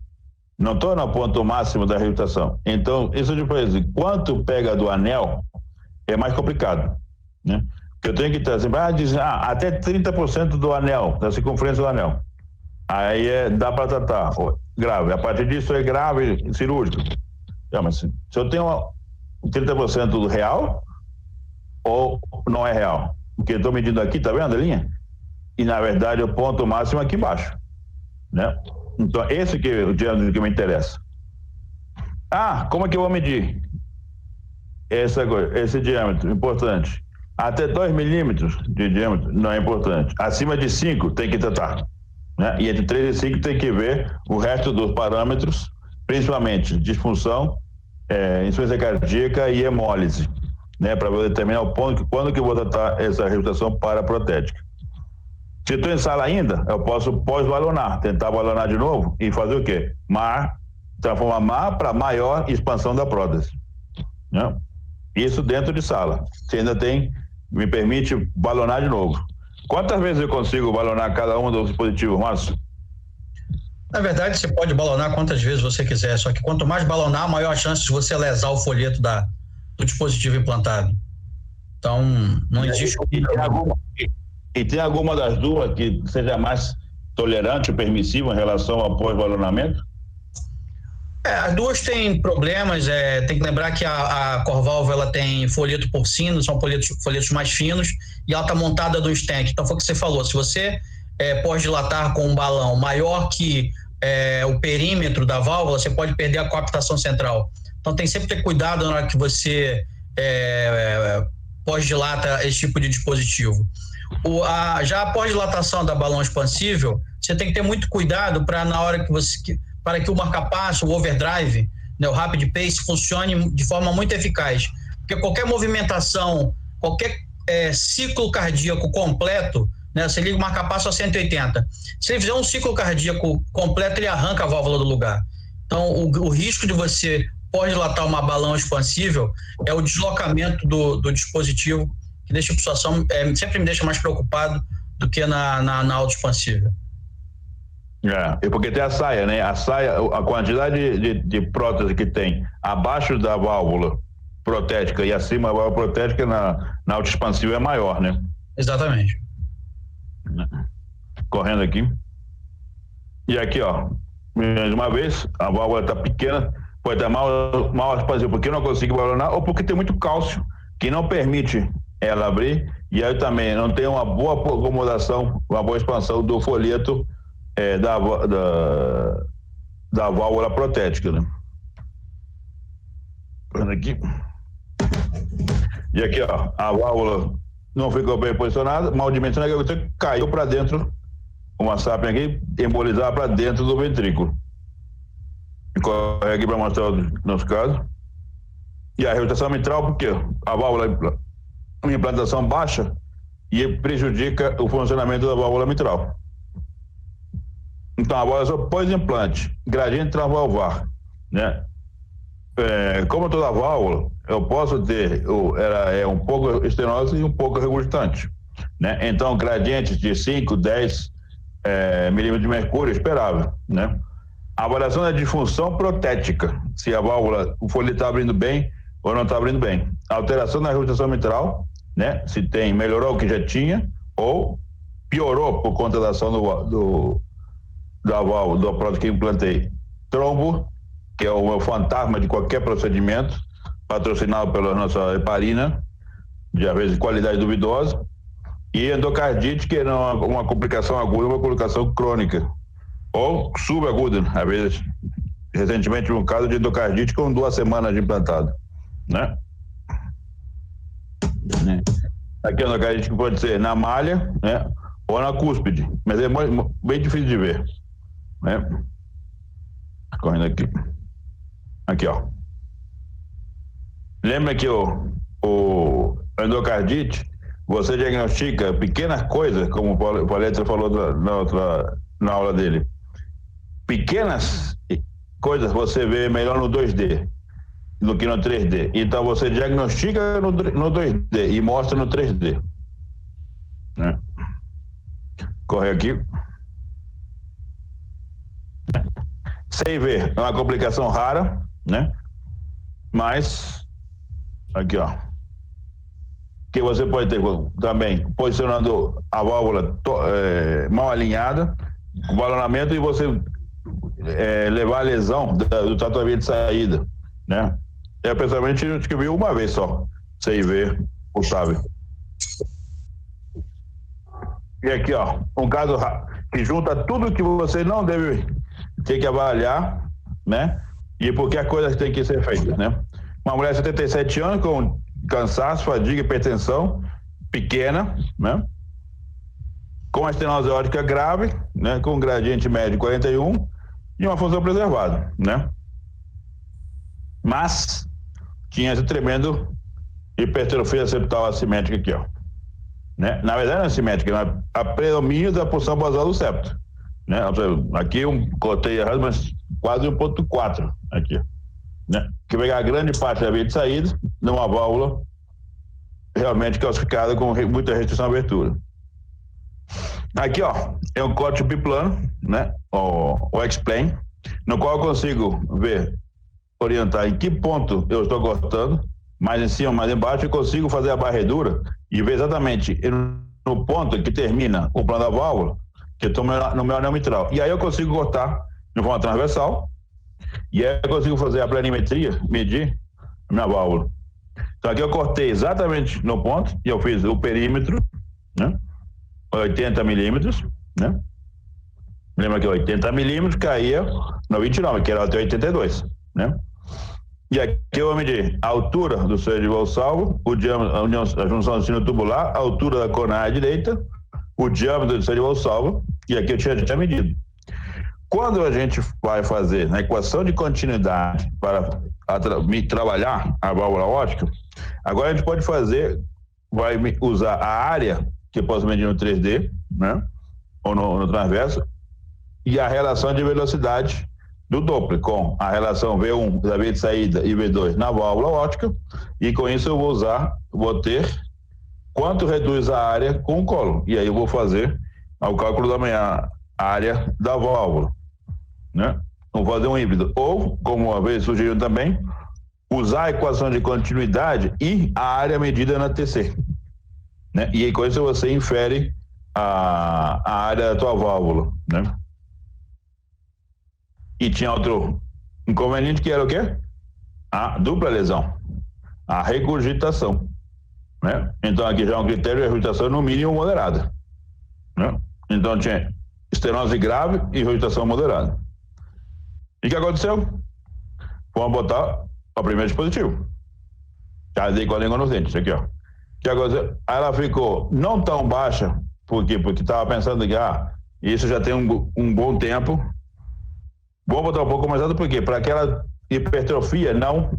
B: Não estou no ponto máximo da regurgitação. Então, isso depois, quanto pega do anel, é mais complicado, né? Porque eu tenho que estar sempre, até 30% do anel, da circunferência do anel. Aí dá para tratar, grave. A partir disso é grave, cirúrgico. Mas se eu tenho 30% do real, ou não é real? Porque eu estou medindo aqui, tá vendo a linha? E na verdade o ponto máximo é aqui embaixo, né? Então esse que é o diâmetro que me interessa. Como é que eu vou medir esse diâmetro? Importante. Até 2 milímetros de diâmetro não é importante. Acima de 5 tem que tratar, né? E entre 3 e 5 tem que ver o resto dos parâmetros, principalmente disfunção, insuficiência cardíaca e hemólise, né? Para determinar o ponto, quando que eu vou tratar essa regurgitação paraprotética. Se estou em sala ainda, eu posso pós-valonar, tentar valonar de novo e fazer o quê? transformar para maior expansão da prótese, né? Isso dentro de sala. Você ainda me permite balonar de novo. Quantas vezes eu consigo balonar cada um dos dispositivos, Márcio?
C: Na verdade, você pode balonar quantas vezes você quiser, só que quanto mais balonar, maior a chance de você lesar o folheto do dispositivo implantado. Então, não existe...
B: E tem alguma das duas que seja mais tolerante ou permissiva em relação ao pós-balonamento?
C: As duas têm problemas, tem que lembrar que a Corvalvo ela tem folheto porcino, são folhetos mais finos, e ela está montada no stent. Então foi o que você falou, se você pode dilatar com um balão maior que o perímetro da válvula, você pode perder a coaptação central. Então tem sempre que ter cuidado na hora que você pós-dilata esse tipo de dispositivo. Já a pós-dilatação da balão expansível, você tem que ter muito cuidado para na hora para que o marca-passo, o overdrive, né, o rapid pace funcione de forma muito eficaz. Porque qualquer movimentação, qualquer ciclo cardíaco completo, né, você liga o marca-passo a 180. Se ele fizer um ciclo cardíaco completo, ele arranca a válvula do lugar. Então, o risco de você pós-dilatar uma balão expansível é o deslocamento do dispositivo, que deixa a situação, sempre me deixa mais preocupado do que na autoexpansível.
B: É porque tem a saia, né? A saia, a quantidade de prótese que tem abaixo da válvula protética e acima da válvula protética na autoexpansível é maior, né?
C: Exatamente.
B: Correndo aqui. E aqui, ó, mais uma vez, a válvula está pequena, pode estar mal expansiva porque não consigo balonar ou porque tem muito cálcio que não permite ela abrir, e aí também não tem uma boa acomodação, uma boa expansão do folheto da válvula protética, né? Aqui. E aqui, ó, a válvula não ficou bem posicionada, mal dimensionada, você caiu para dentro, uma sápia aqui, embolizar para dentro do ventrículo. Corre aqui para mostrar o nosso caso. E a reabilitação mitral, porque a válvula, uma implantação baixa, e prejudica o funcionamento da válvula mitral. Então, a válvula só pós-implante, gradiente transvalvar, né? Como toda válvula, eu posso ter, ela é um pouco estenosa e um pouco regurgitante, né? Então, gradientes de 5, 10 milímetros de mercúrio é esperável, né? A avaliação da disfunção protética, se a válvula, o folheto está abrindo bem ou não está abrindo bem. A alteração na reabilitação mitral, né? Se melhorou o que já tinha ou piorou por conta da ação da válvula, do prótese que implantei. Trombo, que é o meu fantasma de qualquer procedimento, patrocinado pela nossa heparina, de às vezes qualidade duvidosa, e endocardite, que é uma complicação aguda, uma complicação crônica, ou subaguda, às vezes. Recentemente, um caso de endocardite com 2 semanas de implantado, né? Aqui a endocardite que pode ser na malha, né? Ou na cúspide, mas é bem difícil de ver, né? Correndo aqui, ó. Lembra que o endocardite, você diagnostica pequenas coisas, como o Palestra falou na aula dele. Pequenas coisas você vê melhor no 2D do que no 3D. Então você diagnostica no 2D e mostra no 3D, né? Corre aqui. CIV é uma complicação rara, né? Mas aqui, ó, que você pode ter também posicionando a válvula mal alinhada, com balonamento, e você levar a lesão do tratamento de saída, né? Eu pessoalmente acho que vi uma vez só CIV pulsável. E aqui, ó, um caso que junta tudo que você não deve ter que avaliar, né? E porque a coisa tem que ser feita, né? Uma mulher de 77 anos com cansaço, fadiga, hipertensão, pequena, né? Com a estenose aórtica grave, né? Com gradiente médio 41 e uma função preservada, né? Mas tinha esse tremendo hipertrofia septal assimétrica aqui, ó, né? Na verdade não é assimétrica, é a predomínio da porção basal do septo, né? Aqui eu cotei errado, mas quase 1,4 aqui, né? Que pegar grande parte da via de saída numa válvula realmente calcificada com muita restrição à abertura. Aqui, ó, é um corte biplano, né? O X-plane, no qual eu consigo orientar em que ponto eu estou cortando, mais em cima, mais embaixo, eu consigo fazer a varredura e ver exatamente no ponto que termina o plano da válvula, que eu estou no meu anel mitral. E aí eu consigo cortar de forma transversal, e aí eu consigo fazer a planimetria, medir a minha válvula. Então aqui eu cortei exatamente no ponto, e eu fiz o perímetro, né? 80 milímetros, né? Lembra que 80 milímetros caía no 29, que era até 82, né? E aqui eu vou medir a altura do seio de valsalvo, o diâmetro, a junção do sino tubular, a altura da coronária direita, o diâmetro do seio de valsalvo, e aqui eu tinha medido. Quando a gente vai fazer na equação de continuidade para trabalhar a válvula ótica, agora a gente pode vai usar a área que eu posso medir no 3D, né? Ou no transverso, e a relação de velocidade do Doppler, com a relação V1 da via de saída e V2 na válvula ótica, e com isso eu vou ter quanto reduz a área com o colo, e aí eu vou fazer o cálculo da minha área da válvula, né? Vou fazer um híbrido, ou, como uma vez sugeriram também, usar a equação de continuidade e a área medida na TC, né? E aí com isso você infere a área da tua válvula, né? E tinha outro inconveniente que era o quê? A dupla lesão, a regurgitação, né? Então aqui já é um critério de regurgitação no mínimo moderada, né? Então tinha estenose grave e regurgitação moderada. E o que aconteceu? Vamos botar o primeiro dispositivo. Casei com a língua nos dentes, aqui, ó. O que aconteceu? Ela ficou não tão baixa, por quê? Porque estava pensando que isso já tem um bom tempo. Vou botar um pouco mais alto, por quê? Para aquela hipertrofia não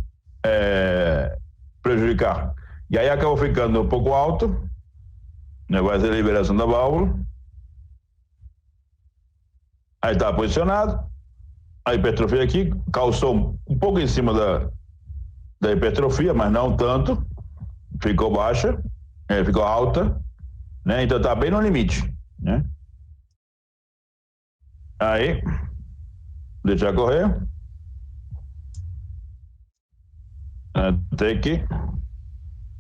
B: prejudicar. E aí acabou ficando um pouco alto, né? Vai ser a liberação da válvula. Aí está posicionado. A hipertrofia aqui calçou um pouco em cima da hipertrofia, mas não tanto. Ficou baixa, ficou alta, né? Então está bem no limite, né? Aí, deixar correr. Até que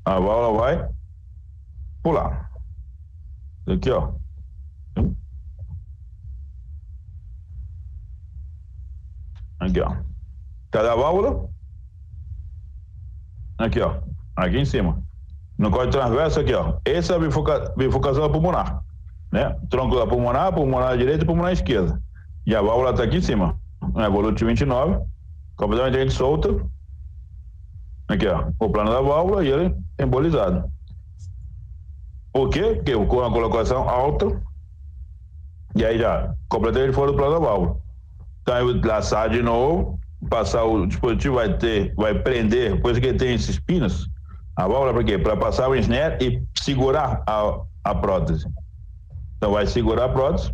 B: a válvula vai pular. Aqui, ó. Aqui, ó. Cadê a válvula? Aqui, ó. Aqui em cima. No corte transverso, aqui, ó. Essa é a bifurcação pulmonar, né? Tronco da pulmonar direita e pulmonar esquerda. E a válvula está aqui em cima. Volute 29, completamente solta. Aqui, ó. O plano da válvula e ele embolizado. Por quê? Porque com a colocação alta, e aí já completamente fora do plano da válvula. Então, eu laçar de novo, passar o dispositivo, vai prender, depois que ele tem esses pinos, a válvula para quê? Para passar o snare e segurar a prótese. Então, vai segurar a prótese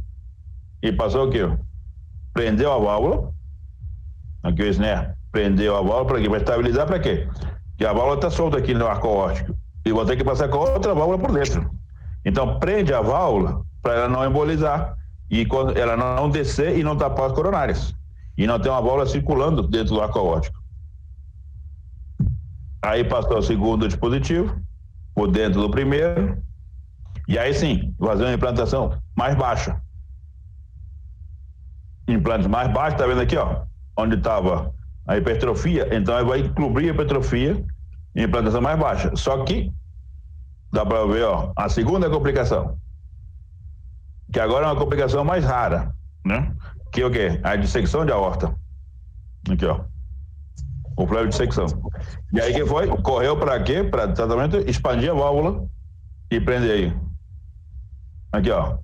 B: e passar o quê? Prendeu a válvula, aqui o snare prendeu a válvula para quê? Para estabilizar para quê? Porque a válvula está solta aqui no arco aórtico e vou ter que passar com outra válvula por dentro. Então, prende a válvula para ela não embolizar e quando ela não descer e não tapar as coronárias. E não ter uma válvula circulando dentro do arco aórtico. Aí passou o segundo dispositivo, por dentro do primeiro, e aí sim, fazer uma implantação mais baixa. Implantes mais baixos, tá vendo aqui, ó? Onde estava a hipertrofia, então aí vai cobrir a hipertrofia em implantação mais baixa. Só que, dá para ver, ó, a segunda complicação. Que agora é uma complicação mais rara, né? Que é o quê? A dissecção de aorta. Aqui, ó. O problema de dissecção. E aí que foi? Correu para quê? Para tratamento, expandir a válvula e prender aí. Aqui, ó.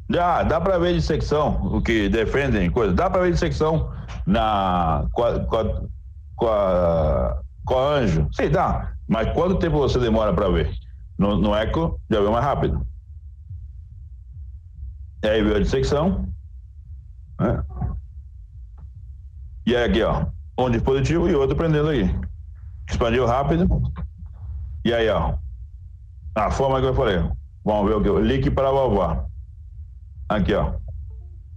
B: Dá para ver dissecção, o que defendem coisa. Dá para ver dissecção com a anjo. Sim, dá. Mas quanto tempo você demora para ver? No eco, já vê mais rápido. E aí veio a dissecção, né? E aí aqui, ó, um dispositivo e outro prendendo aqui. Expandiu rápido. E aí, ó, a forma que eu falei. Vamos ver o que? O link para valvar. Aqui, ó.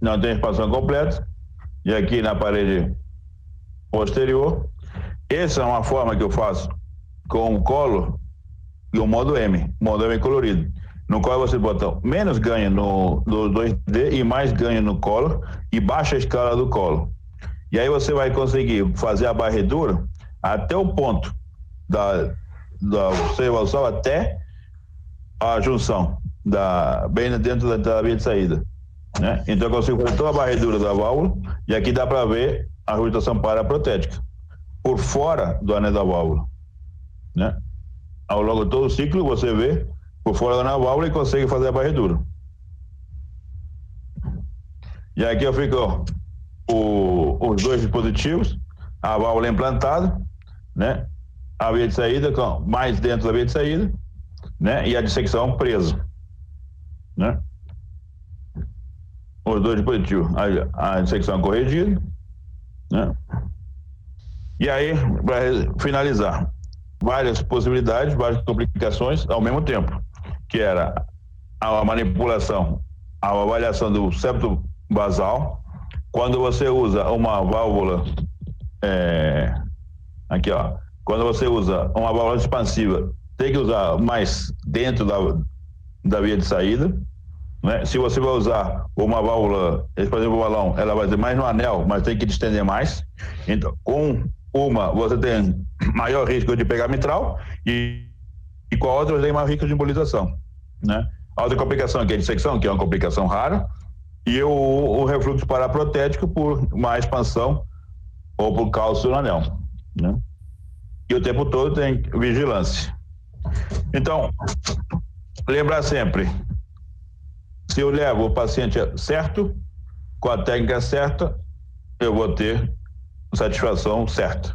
B: Não tem expansão completa. E aqui na parede posterior. Essa é uma forma que eu faço com o colo e o modo M colorido, no qual você bota menos ganho no 2D e mais ganho no colo e baixa a escala do colo. E aí você vai conseguir fazer a varredura até o ponto da observação até a junção, bem dentro da via de saída. Né? Então eu consigo fazer toda a varredura da válvula e aqui dá para ver a rotação paraprotética por fora do anel da válvula. Né? Ao longo de todo o ciclo você vê por fora da válvula e consegue fazer a varredura. E aqui eu fico os dois dispositivos, a válvula implantada, né? A via de saída mais dentro da via de saída, né? E a dissecção presa, né? Os dois dispositivos, a dissecção corrigida, né? E aí, para finalizar, várias possibilidades, várias complicações ao mesmo tempo, que era a manipulação, a avaliação do septo basal, quando você usa uma válvula, aqui ó, quando você usa uma válvula expansiva, tem que usar mais dentro da via de saída, né? Se você vai usar uma válvula expansiva do balão, ela vai ter mais no anel, mas tem que estender mais. Então, com uma, você tem maior risco de pegar mitral e com a outra você tem maior risco de embolização, né? A outra complicação aqui é a dissecção, que é uma complicação rara, e o refluxo paraprotético por má expansão ou por cálcio no anel, né? E o tempo todo tem vigilância. Então, lembrar sempre, se eu levo o paciente certo, com a técnica certa, eu vou ter satisfação certa.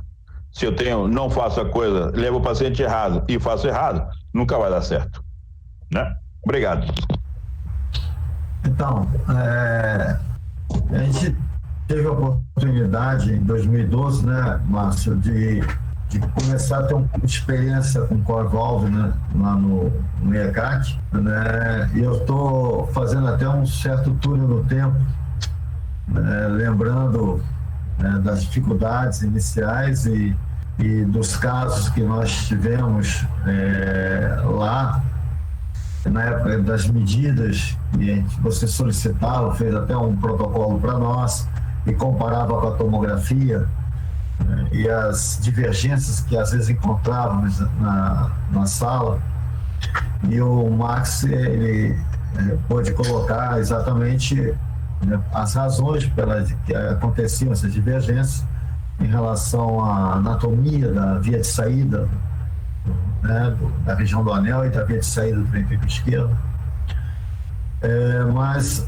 B: Se eu não faço a coisa, levo o paciente errado e faço errado, nunca vai dar certo, né? Obrigado.
A: Então, a gente teve a oportunidade em 2012, né, Márcio, de começar a ter uma experiência com Core Valve, né, lá no ECAC, né, e eu estou fazendo até um certo túnel no tempo, né, lembrando, né, das dificuldades iniciais e dos casos que nós tivemos lá, na época das medidas que você solicitava, fez até um protocolo para nós e comparava com a tomografia, né, e as divergências que às vezes encontrávamos na sala, e o Max ele pôde colocar exatamente, né, as razões pelas que aconteciam essas divergências em relação à anatomia da via de saída, né, da região do anel e da via de saída do ventrículo esquerdo. Mas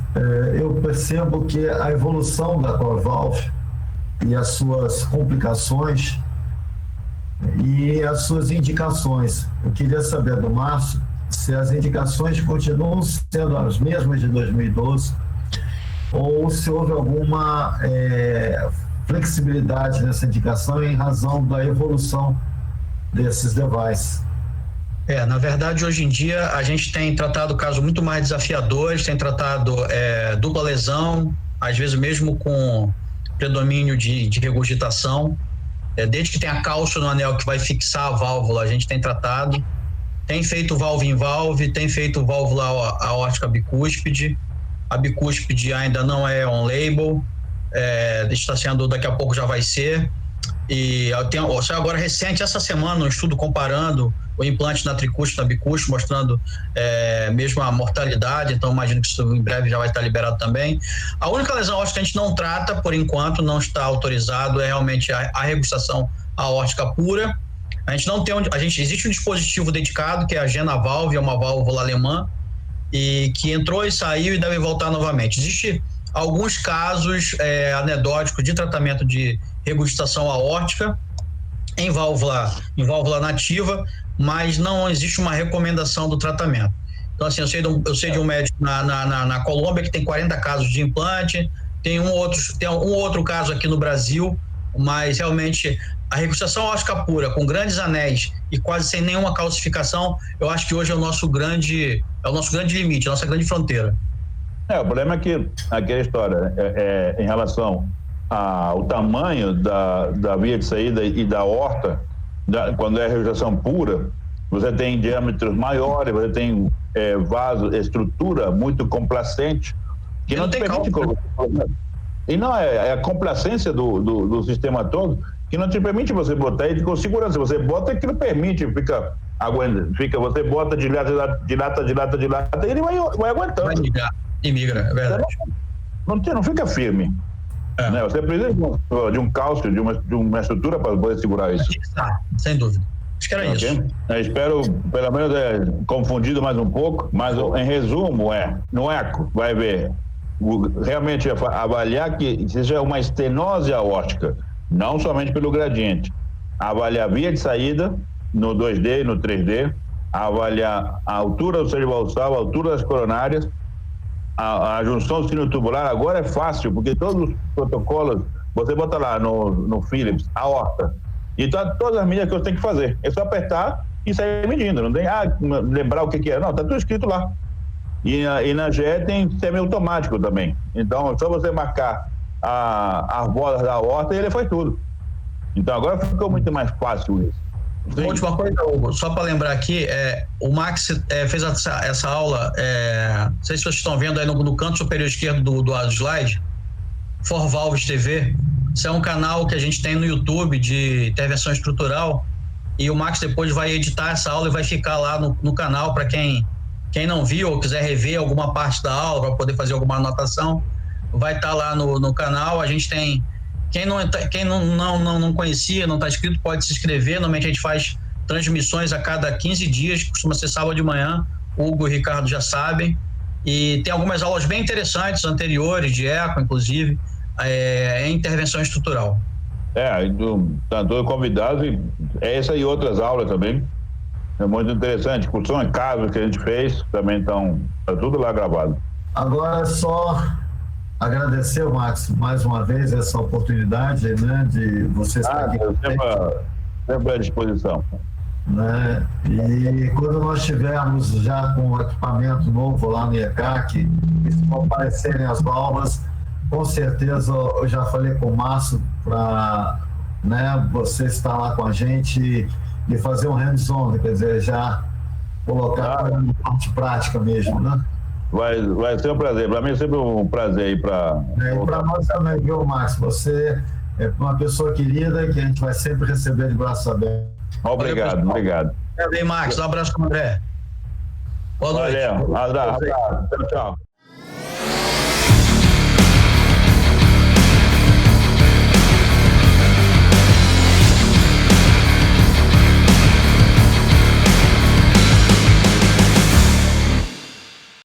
A: eu percebo que a evolução da Core Valve e as suas complicações e as suas indicações. Eu queria saber do Márcio se as indicações continuam sendo as mesmas de 2012 ou se houve alguma flexibilidade nessa indicação em razão da evolução desses devices.
C: Na verdade, hoje em dia, a gente tem tratado casos muito mais desafiadores, tem tratado dupla lesão, às vezes mesmo com predomínio de regurgitação. Desde que tenha cálcio no anel que vai fixar a válvula, a gente tem tratado. Tem feito valve em valve, tem feito válvula aórtica bicúspide. A bicúspide ainda não é on-label, está sendo, daqui a pouco já vai ser. E saiu agora recente, essa semana, um estudo comparando o implante na tricúspide e na bicúspide, mostrando mesmo a mortalidade, então imagino que isso em breve já vai estar liberado também. A única lesão aórtica que a gente não trata, por enquanto, não está autorizado, é realmente a regurgitação aórtica pura. A gente não tem existe um dispositivo dedicado, que é a Genavalve, é uma válvula alemã, e que entrou e saiu e deve voltar novamente. Existe alguns casos anedóticos de tratamento de regurgitação aórtica em válvula nativa, mas não existe uma recomendação do tratamento. Então, assim, eu sei de um médico na Colômbia que tem 40 casos de implante, tem um outro caso aqui no Brasil mas realmente a reconstrução óstica pura, com grandes anéis e quase sem nenhuma calcificação, eu acho que hoje é o nosso grande limite, a nossa grande fronteira.
B: O problema é que aquela história em relação ao tamanho da via de saída e da horta, quando é regeneração pura, você tem diâmetros maiores, você tem vaso, estrutura muito complacente, que não te permite colocar. E não, é a complacência do sistema todo que não te permite você botar ele com segurança. Você bota e que não permite, você bota de lata e ele vai aguentando.
C: E migra, é verdade.
B: Não fica firme. Né? Você precisa de um cálcio, de uma estrutura para poder segurar isso.
C: Sem dúvida. Acho que era isso.
B: Eu espero, pelo menos, confundido mais um pouco, mas em resumo no eco, vai ver, realmente avaliar que seja uma estenose aórtica, não somente pelo gradiente, avaliar a via de saída no 2D e no 3D, avaliar a altura do sênio valsal, a altura das coronárias, a junção sinotubular. Agora é fácil, porque todos os protocolos, você bota lá no Philips, a aorta, e todas as medidas que você tem que fazer. É só apertar e sair medindo. Não tem lembrar o que é. Não, está tudo escrito lá. E na GE tem semi-automático também. Então, é só você marcar as bolas da aorta e ele faz tudo. Então, agora ficou muito mais fácil isso.
C: Uma última coisa, Hugo, só para lembrar aqui, o Max fez essa aula, não sei se vocês estão vendo aí no canto superior esquerdo do slide, For Valves TV. Isso é um canal que a gente tem no YouTube de intervenção estrutural, e o Max depois vai editar essa aula e vai ficar lá no canal para quem não viu ou quiser rever alguma parte da aula para poder fazer alguma anotação, vai estar lá no canal. A gente tem, quem não conhecia, não está inscrito, pode se inscrever. Normalmente a gente faz transmissões a cada 15 dias, costuma ser sábado de manhã, o Hugo e o Ricardo já sabem, e tem algumas aulas bem interessantes anteriores, de eco inclusive, em intervenção estrutural.
B: Estão todos convidados, e essa e outras aulas também. É muito interessante. Discussão em casos que a gente fez também está tudo lá gravado.
A: Agora é só agradecer, Max, mais uma vez essa oportunidade, né, de você estar aqui.
B: Sempre à disposição.
A: Né? E quando nós estivermos já com o equipamento novo lá no ECAC, e se vão aparecerem as válvulas, com certeza eu já falei com o Márcio para, né, você estar lá com a gente e fazer um hands-on, quer dizer, já colocar na parte prática mesmo, né?
B: Vai ser um prazer. Para mim é sempre um prazer ir para.
A: E para nós também, viu, Max? Você é uma pessoa querida que a gente vai sempre receber de braços abertos.
B: Obrigado.
C: Bem, Max. Um abraço para o André.
B: Boa noite. Valeu. Tchau.